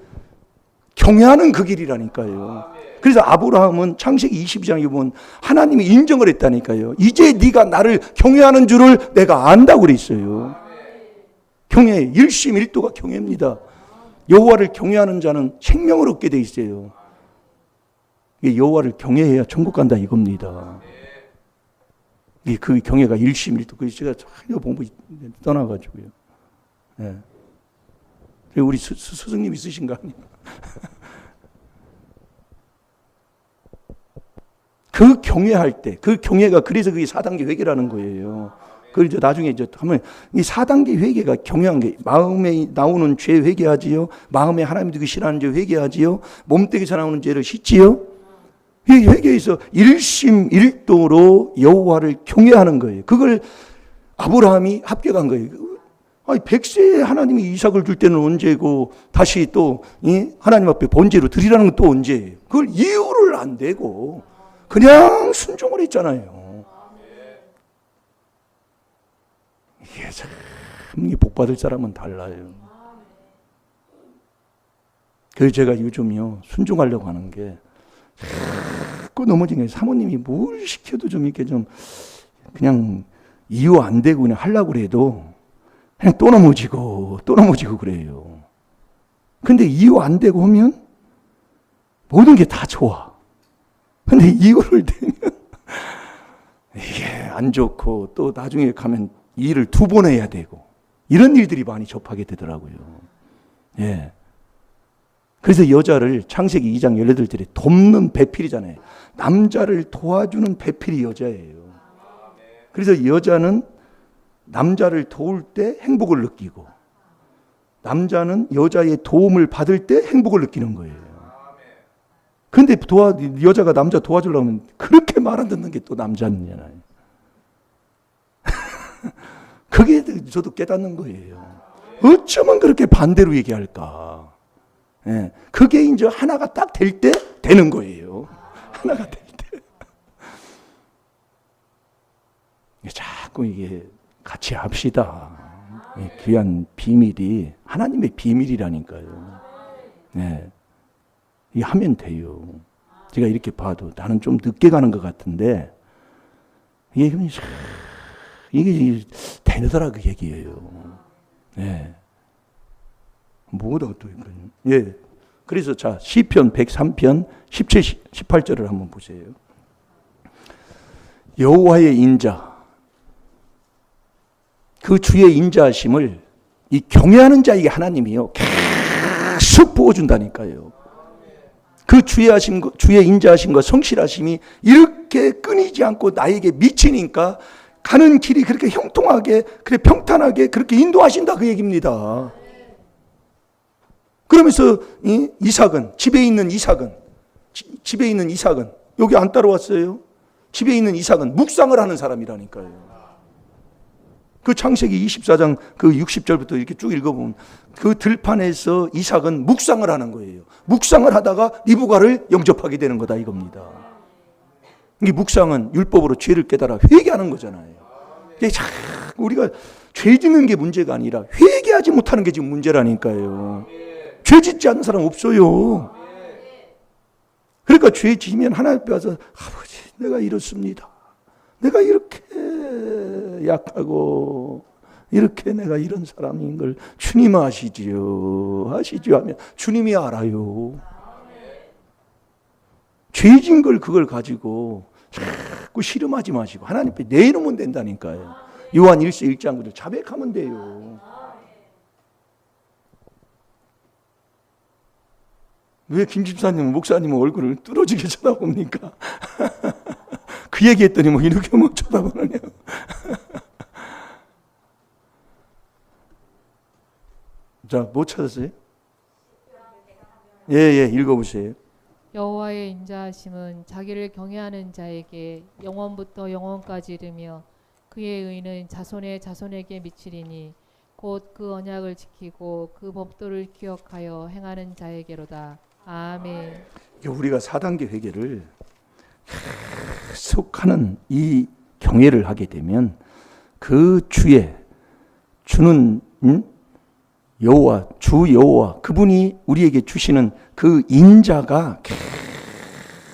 경외하는 그 길이라니까요. 그래서 아브라함은 창세기 22장에 보면 하나님이 인정을 했다니까요. 이제 네가 나를 경외하는 줄을 내가 안다고 그랬어요. 경외, 일심일도가 경외입니다. 여호와를 경외하는 자는 생명을 얻게 돼 있어요. 여호와를 경외해야 천국 간다 이겁니다. 그 경외가 일심일도. 그래서 제가 전혀 공부 떠나가지고요. 네. 우리 스승님 있으신 거 아니에요? 그 경외할 때, 그 경외가 그래서 그게 4단계 회개라는 거예요. 그걸 나중에 하면 이 4단계 회개가 경외한 게, 마음에 나오는 죄 회개하지요. 마음에 하나님 두기 싫어하는 죄 회개하지요. 몸뚱이에서 나오는 죄를 씻지요. 이 회개에서 일심일도로 여호와를 경외하는 거예요. 그걸 아브라함이 합격한 거예요. 아니, 100세에 하나님이 이삭을 줄 때는 언제고, 다시 또 하나님 앞에 번제로 드리라는 건 또 언제예요? 그걸 이유를 안 대고 그냥 순종을 했잖아요. 이게 참 복 받을 사람은 달라요. 그래서 제가 요즘요 순종하려고 하는 게 자꾸 넘어진 게, 사모님이 뭘 시켜도 좀 이렇게 좀 그냥 이유 안 되고 그냥 하려고 그래도 그냥 또 넘어지고 그래요. 근데 이유 안 되고 하면 모든 게 다 좋아. 근데 이유를 대면 이게 안 좋고, 또 나중에 가면 일을 2번 해야 되고, 이런 일들이 많이 접하게 되더라고요. 예. 그래서 여자를 창세기 2장 18절에 돕는 배필이잖아요. 남자를 도와주는 배필이 여자예요. 그래서 여자는 남자를 도울 때 행복을 느끼고, 남자는 여자의 도움을 받을 때 행복을 느끼는 거예요. 근데 여자가 남자 도와주려면 그렇게 말 안 듣는 게 또 남자잖아요. 그게 저도 깨닫는 거예요. 어쩌면 그렇게 반대로 얘기할까. 예, 그게 이제 하나가 딱 될 때 되는 거예요. 하나가 될 때. 자꾸 이게 같이 합시다. 귀한 비밀이 하나님의 비밀이라니까요. 네. 이게 하면 돼요. 제가 이렇게 봐도 나는 좀 늦게 가는 것 같은데, 이게 되더라 그 얘기예요. 네. 뭐다 또 이거요? 예. 그래서 자, 시편 103편 17, 18절을 한번 보세요. 여호와의 인자, 그 주의 인자하심을 이 경외하는 자에게 하나님이요 계속 부어준다니까요. 그 주의 인자하심과 성실하심이 이렇게 끊이지 않고 나에게 미치니까 가는 길이 그렇게 형통하게, 그렇게 평탄하게 그렇게 인도하신다 그 얘기입니다. 그러면서 이삭은, 집에 있는 이삭은 여기 안 따라왔어요. 집에 있는 이삭은 묵상을 하는 사람이라니까요. 그 창세기 24장 그 60절부터 이렇게 쭉 읽어보면 그 들판에서 이삭은 묵상을 하는 거예요. 묵상을 하다가 리브가를 영접하게 되는 거다 이겁니다. 이 묵상은 율법으로 죄를 깨달아 회개하는 거잖아요. 이게 참 우리가 죄 짓는 게 문제가 아니라 회개하지 못하는 게 지금 문제라니까요. 죄 짓지 않는 사람 없어요. 그러니까 죄 지면 하나님 앞에 와서 아버지 내가 이렇습니다. 내가 이렇게 약하고 이렇게 내가 이런 사람인 걸 주님 아시지요 하면 주님이 알아요. 죄진 걸 그걸 가지고 자꾸 씨름하지 마시고 하나님 앞에 내놓으면 된다니까요. 요한 1서 1장 9절 자백하면 돼요. 왜 김집사님, 목사님 얼굴을 뚫어지게 쳐다봅니까? 그 얘기했더니 뭐 이렇게 뭐 쳐다보느냐. 자, 뭐 찾았어요? 예, 읽어보세요. 여호와의 인자하심은 자기를 경외하는 자에게 영원부터 영원까지 이르며 그의 의는 자손의 자손에게 미치리니 곧 그 언약을 지키고 그 법도를 기억하여 행하는 자에게로다. 아멘. 우리가 4단계 회개를 계속하는 이 경외를 하게 되면 그 주는 여호와, 주 여호와 그분이 우리에게 주시는 그 인자가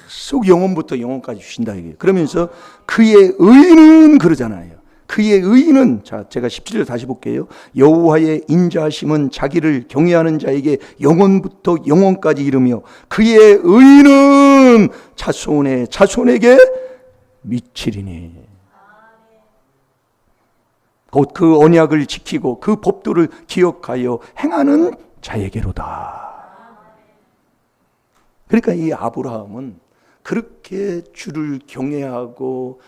계속 영원부터 영원까지 주신다 이게. 그러면서 그의 의는 그러잖아요. 그의 의는 자 제가 17절 다시 볼게요. 여호와의 인자하심은 자기를 경외하는 자에게 영원부터 영원까지 이르며 그의 의는 자손의 자손에게 미치리니. 곧 그 언약을 지키고 그 법도를 기억하여 행하는 자에게로다. 그러니까 이 아브라함은 그렇게 주를 경외하고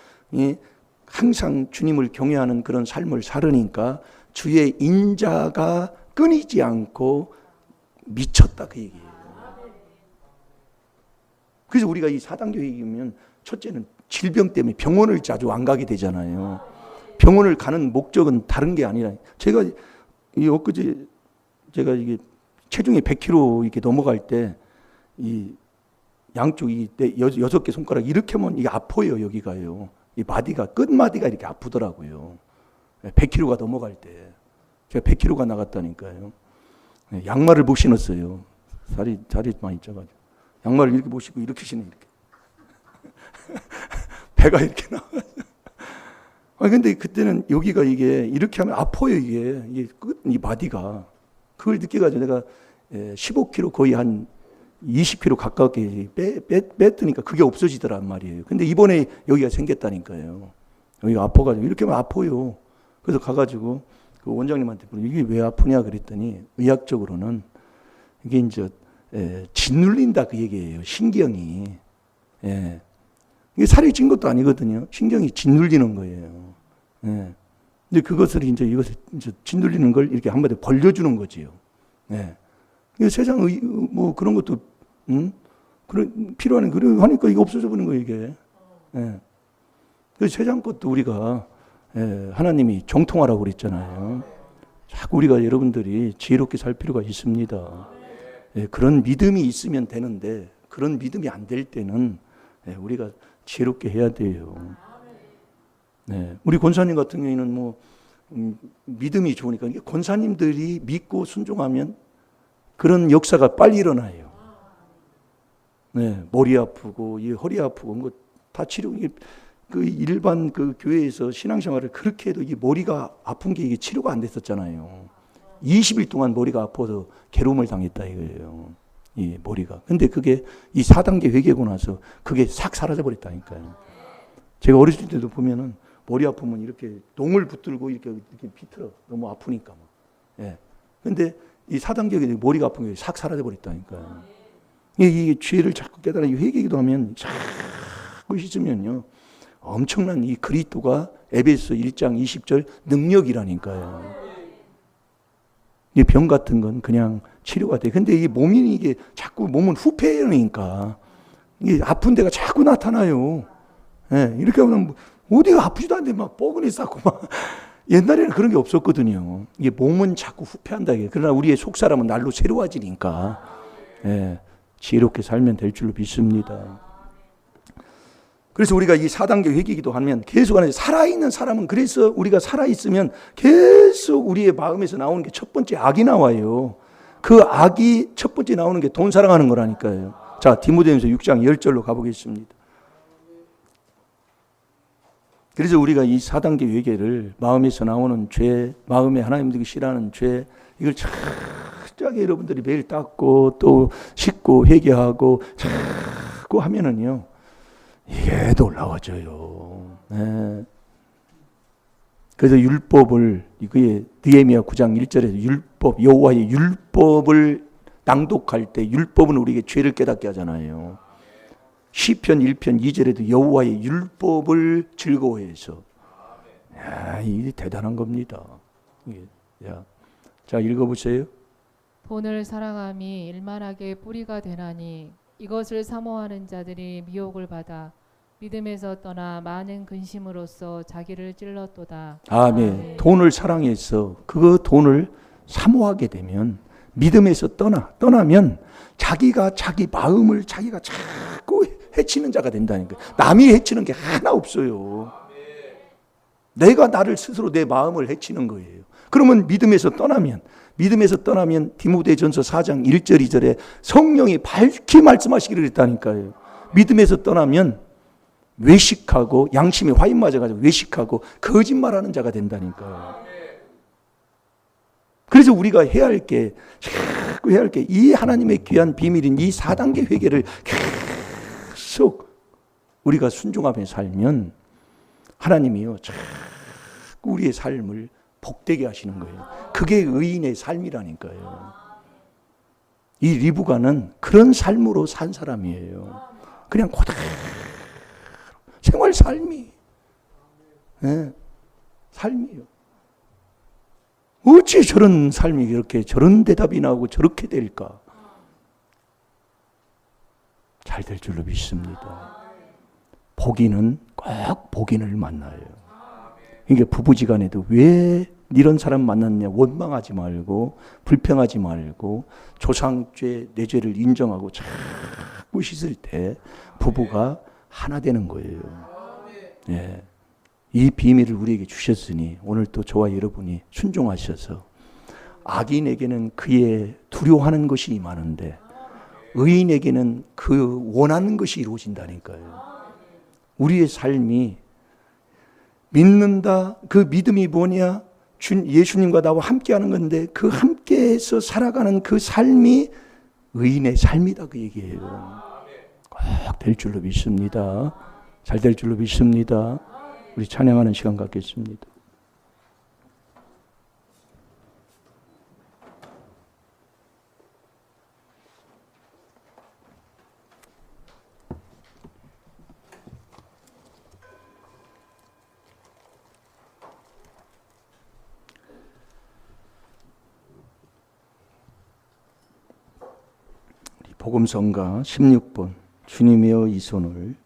항상 주님을 경외하는 그런 삶을 살으니까 주의 인자가 끊이지 않고 미쳤다 그 얘기예요. 그래서 우리가 이 4단계 회개면 첫째는 질병 때문에 병원을 자주 안 가게 되잖아요. 병원을 가는 목적은 다른 게 아니라 제가 이 엊그제 제가 이게 체중이 100kg 이렇게 넘어갈 때 이 양쪽 이 6개 손가락 이렇게 하면 이게 아파요. 여기가요. 이 마디가 끝마디가 이렇게 아프더라고요. 100kg가 넘어갈 때 제가 100kg가 나갔다니까요. 양말을 못 신었어요. 살이 많이 쪄가지고 양말을 이렇게 못 신고 이렇게 신어 이렇게 배가 이렇게 나와가지고. 근데 그때는 여기가 이게 이렇게 하면 아파요 이게 이 마디가. 그걸 느껴가지고 내가 15kg 거의 한 20kg 가깝게 뺐더니까 그게 없어지더란 말이에요. 근데 이번에 여기가 생겼다니까요. 여기가 아파가지고 이렇게 하면 아파요. 그래서 가가지고 그 원장님한테 이게 왜 아프냐 그랬더니 의학적으로는 이게 이제 짓눌린다 그 얘기예요. 신경이. 예. 이게 살이 찐 것도 아니거든요. 신경이 짓눌리는 거예요. 예. 근데 그것을 이것을 짓눌리는 걸 이렇게 한마디로 벌려주는 거지요. 예. 세상 뭐 그런 것도 그런 필요한 그런 하니까 이게 없어져 버리는 거예요 이게. 예. 그 세상 것도 우리가 하나님이 정통하라고 그랬잖아요. 자꾸 우리가 여러분들이 지혜롭게 살 필요가 있습니다. 예. 그런 믿음이 있으면 되는데 그런 믿음이 안 될 때는 우리가 지혜롭게 해야 돼요. 네. 우리 권사님 같은 경우에는 뭐 믿음이 좋으니까 권사님들이 믿고 순종하면 그런 역사가 빨리 일어나요. 네, 머리 아프고 이 허리 아프고 뭐 다 치료. 그 일반 그 교회에서 신앙생활을 그렇게 해도 이 머리가 아픈 게 이게 치료가 안 됐었잖아요. 20일 동안 머리가 아파서 괴로움을 당했다 이거예요. 이 머리가. 근데 그게 이 4단계 회개하고 나서 그게 싹 사라져 버렸다니까요. 제가 어렸을 때도 보면은 머리 아프면 이렇게 농을 붙들고 이렇게 비틀어. 너무 아프니까 막. 예. 근데 이 4단계 머리가 아픈 게 싹 사라져 버렸다니까요. 이 죄를 자꾸 깨달아 회개기도 하면 자꾸 씻으면요. 엄청난 이 그리스도가 에베소 1장 20절 능력이라니까요. 이 병 같은 건 그냥 치료가 돼. 근데 이 몸이 이게 자꾸 몸은 후패니까 이게 아픈 데가 자꾸 나타나요. 예, 이렇게 하면 어디가 아프지도 않는데 막 뻐근히 쌓고 막 옛날에는 그런 게 없었거든요. 이게 몸은 자꾸 후퇴한다. 그러나 우리의 속사람은 날로 새로워지니까 예, 지혜롭게 살면 될 줄로 믿습니다. 그래서 우리가 이 4단계 회개기도 하면 계속 하는 살아있는 사람은 그래서 우리가 살아있으면 계속 우리의 마음에서 나오는 게 첫 번째 악이 나와요. 그 악이 첫 번째 나오는 게 돈 사랑하는 거라니까요. 자, 디모데전서 6장 10절로 가보겠습니다. 그래서 우리가 이 4단계 회개를 마음에서 나오는 죄, 마음에 하나님들이 싫어하는 죄, 이걸 철저하게 여러분들이 매일 닦고 또 씻고 회개하고 자꾸 하면은요, 이게 놀라워져요. 네. 그래서 율법을, 이게 느헤미야 9장 1절에서 율법, 여호와의 율법을 낭독할 때 율법은 우리에게 죄를 깨닫게 하잖아요. 시편 1편 2절에도 여호와의 율법을 즐거워해서. 야, 이게 대단한 겁니다. 야. 자, 읽어보세요. 돈을 사랑함이 일만하게 뿌리가 되나니 이것을 사모하는 자들이 미혹을 받아 믿음에서 떠나 많은 근심으로써 자기를 찔렀도다. 아멘. 돈을 사랑해서 그 돈을 사모하게 되면 믿음에서 떠나면 자기가 자기 마음을 자기가 자꾸 해치는 자가 된다니까요. 남이 해치는 게 하나 없어요. 내가 나를 스스로 내 마음을 해치는 거예요. 그러면 믿음에서 떠나면 디모데전서 4장 1절 2절에 성령이 밝히 말씀하시기를 했다니까요. 믿음에서 떠나면 외식하고 양심에 화인 맞아가지고 외식하고 거짓말하는 자가 된다니까요. 그래서 우리가 해야 할 게 이 하나님의 귀한 비밀인 이 4단계 회개를 계속 우리가 순종하며 살면 하나님이요 자꾸 우리의 삶을 복되게 하시는 거예요. 그게 의인의 삶이라니까요. 이 리브가는 그런 삶으로 산 사람이에요. 그냥 고대로 생활 삶이 네, 삶이에요. 어찌 저런 삶이 이렇게 저런 대답이 나오고 저렇게 될까? 잘 될 줄로 믿습니다. 복인은 꼭 복인을 만나요. 이게 부부지간에도 왜 이런 사람 만났냐 원망하지 말고 불평하지 말고 조상죄 내 죄를 인정하고 자꾸 씻을 때 부부가 하나 되는 거예요. 예. 이 비밀을 우리에게 주셨으니 오늘 또 저와 여러분이 순종하셔서 악인에게는 그의 두려워하는 것이 임하는데 의인에게는 그 원하는 것이 이루어진다니까요. 우리의 삶이 믿는다. 그 믿음이 뭐냐? 예수님과 나와 함께하는 건데 그 함께해서 살아가는 그 삶이 의인의 삶이다 그 얘기예요. 꼭 될 줄로 믿습니다. 잘 될 줄로 믿습니다. 우리 찬양하는 시간 갖겠습니다. 복음성가 16번 주님이여 이 손을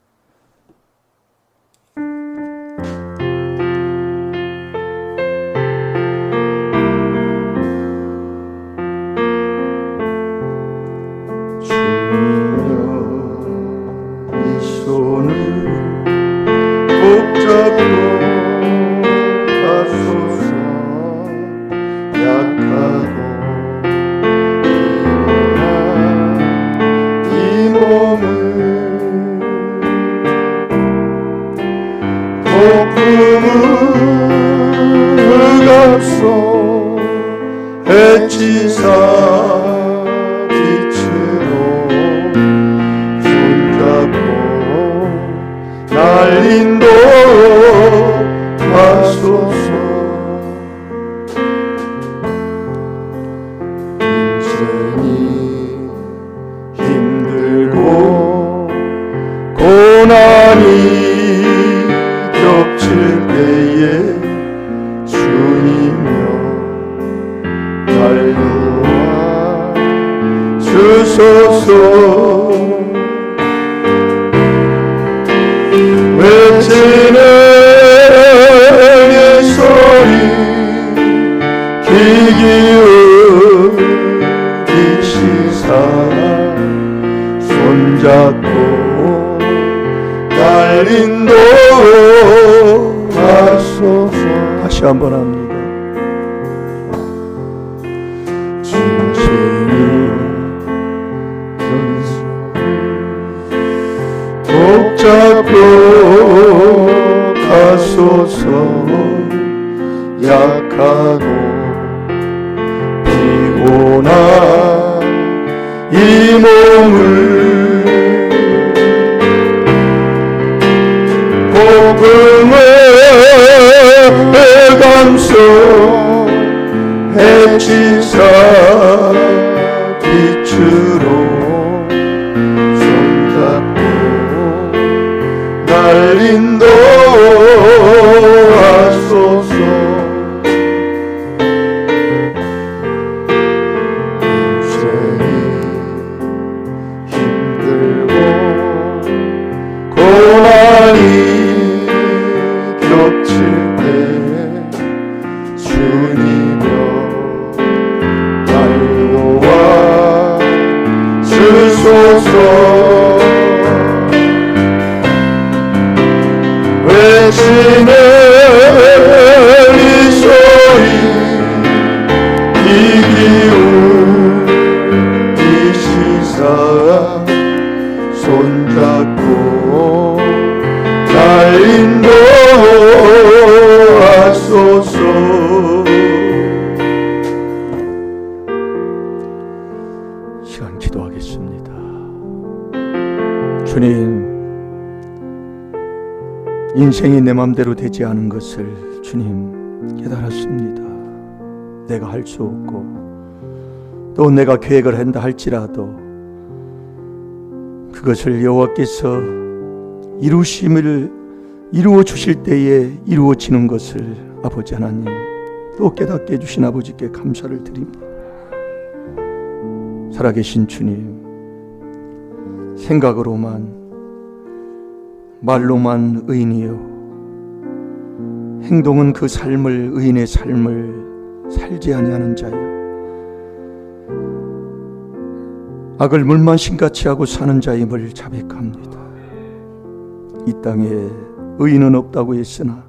주소서 왜 손잡고 날 인도하소서. 다시 한번 합니다. 붙잡고 가소서. 약하고 피곤한 이 몸을 복음의 감소 해치사 빛으로 손잡고 날 인도하소서. 인생이 힘들고 고난이 겹칠 때 주님여 날 도와 주소서. 외치는 이 소리 이 기운 이 시사 손잡고 날 인도하소서. 시간 기도하겠습니다. 주님, 인생이 내 맘대로 되지 않은 것을 주님 깨달았습니다. 내가 할 수 없고 또 내가 계획을 한다 할지라도 그것을 여호와께서 이루어 주실 때에 이루어지는 것을 아버지 하나님 또 깨닫게 해주신 아버지께 감사를 드립니다. 살아계신 주님, 생각으로만 말로만 의인이요 행동은 그 삶을 의인의 삶을 살지 아니하는 자요 악을 물만신같이 하고 사는 자임을 자백합니다. 이 땅에 의인은 없다고 했으나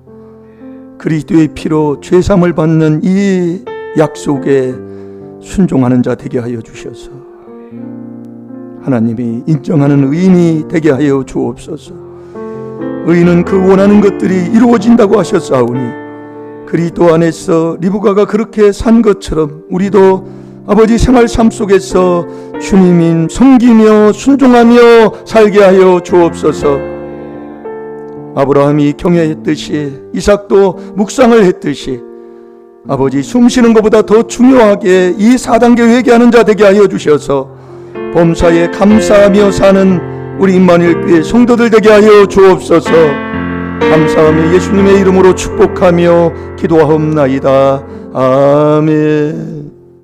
그리스도의 피로 죄사함을 받는 이 약속에 순종하는 자 되게 하여 주셔서 하나님이 인정하는 의인이 되게 하여 주옵소서. 의인은 그 원하는 것들이 이루어진다고 하셨사오니 그리스도 안에서 리브가가 그렇게 산 것처럼 우리도 아버지 생활 삶 속에서 주님인 섬기며 순종하며 살게 하여 주옵소서. 아브라함이 경외했듯이 이삭도 묵상을 했듯이 아버지 숨쉬는 것보다 더 중요하게 이 4단계 회개하는 자 되게 하여 주셔서 범사에 감사하며 사는 우리 임마누엘 교회 성도들 되게 하여 주옵소서. 감사하며 예수님의 이름으로 축복하며 기도하옵나이다. 아멘.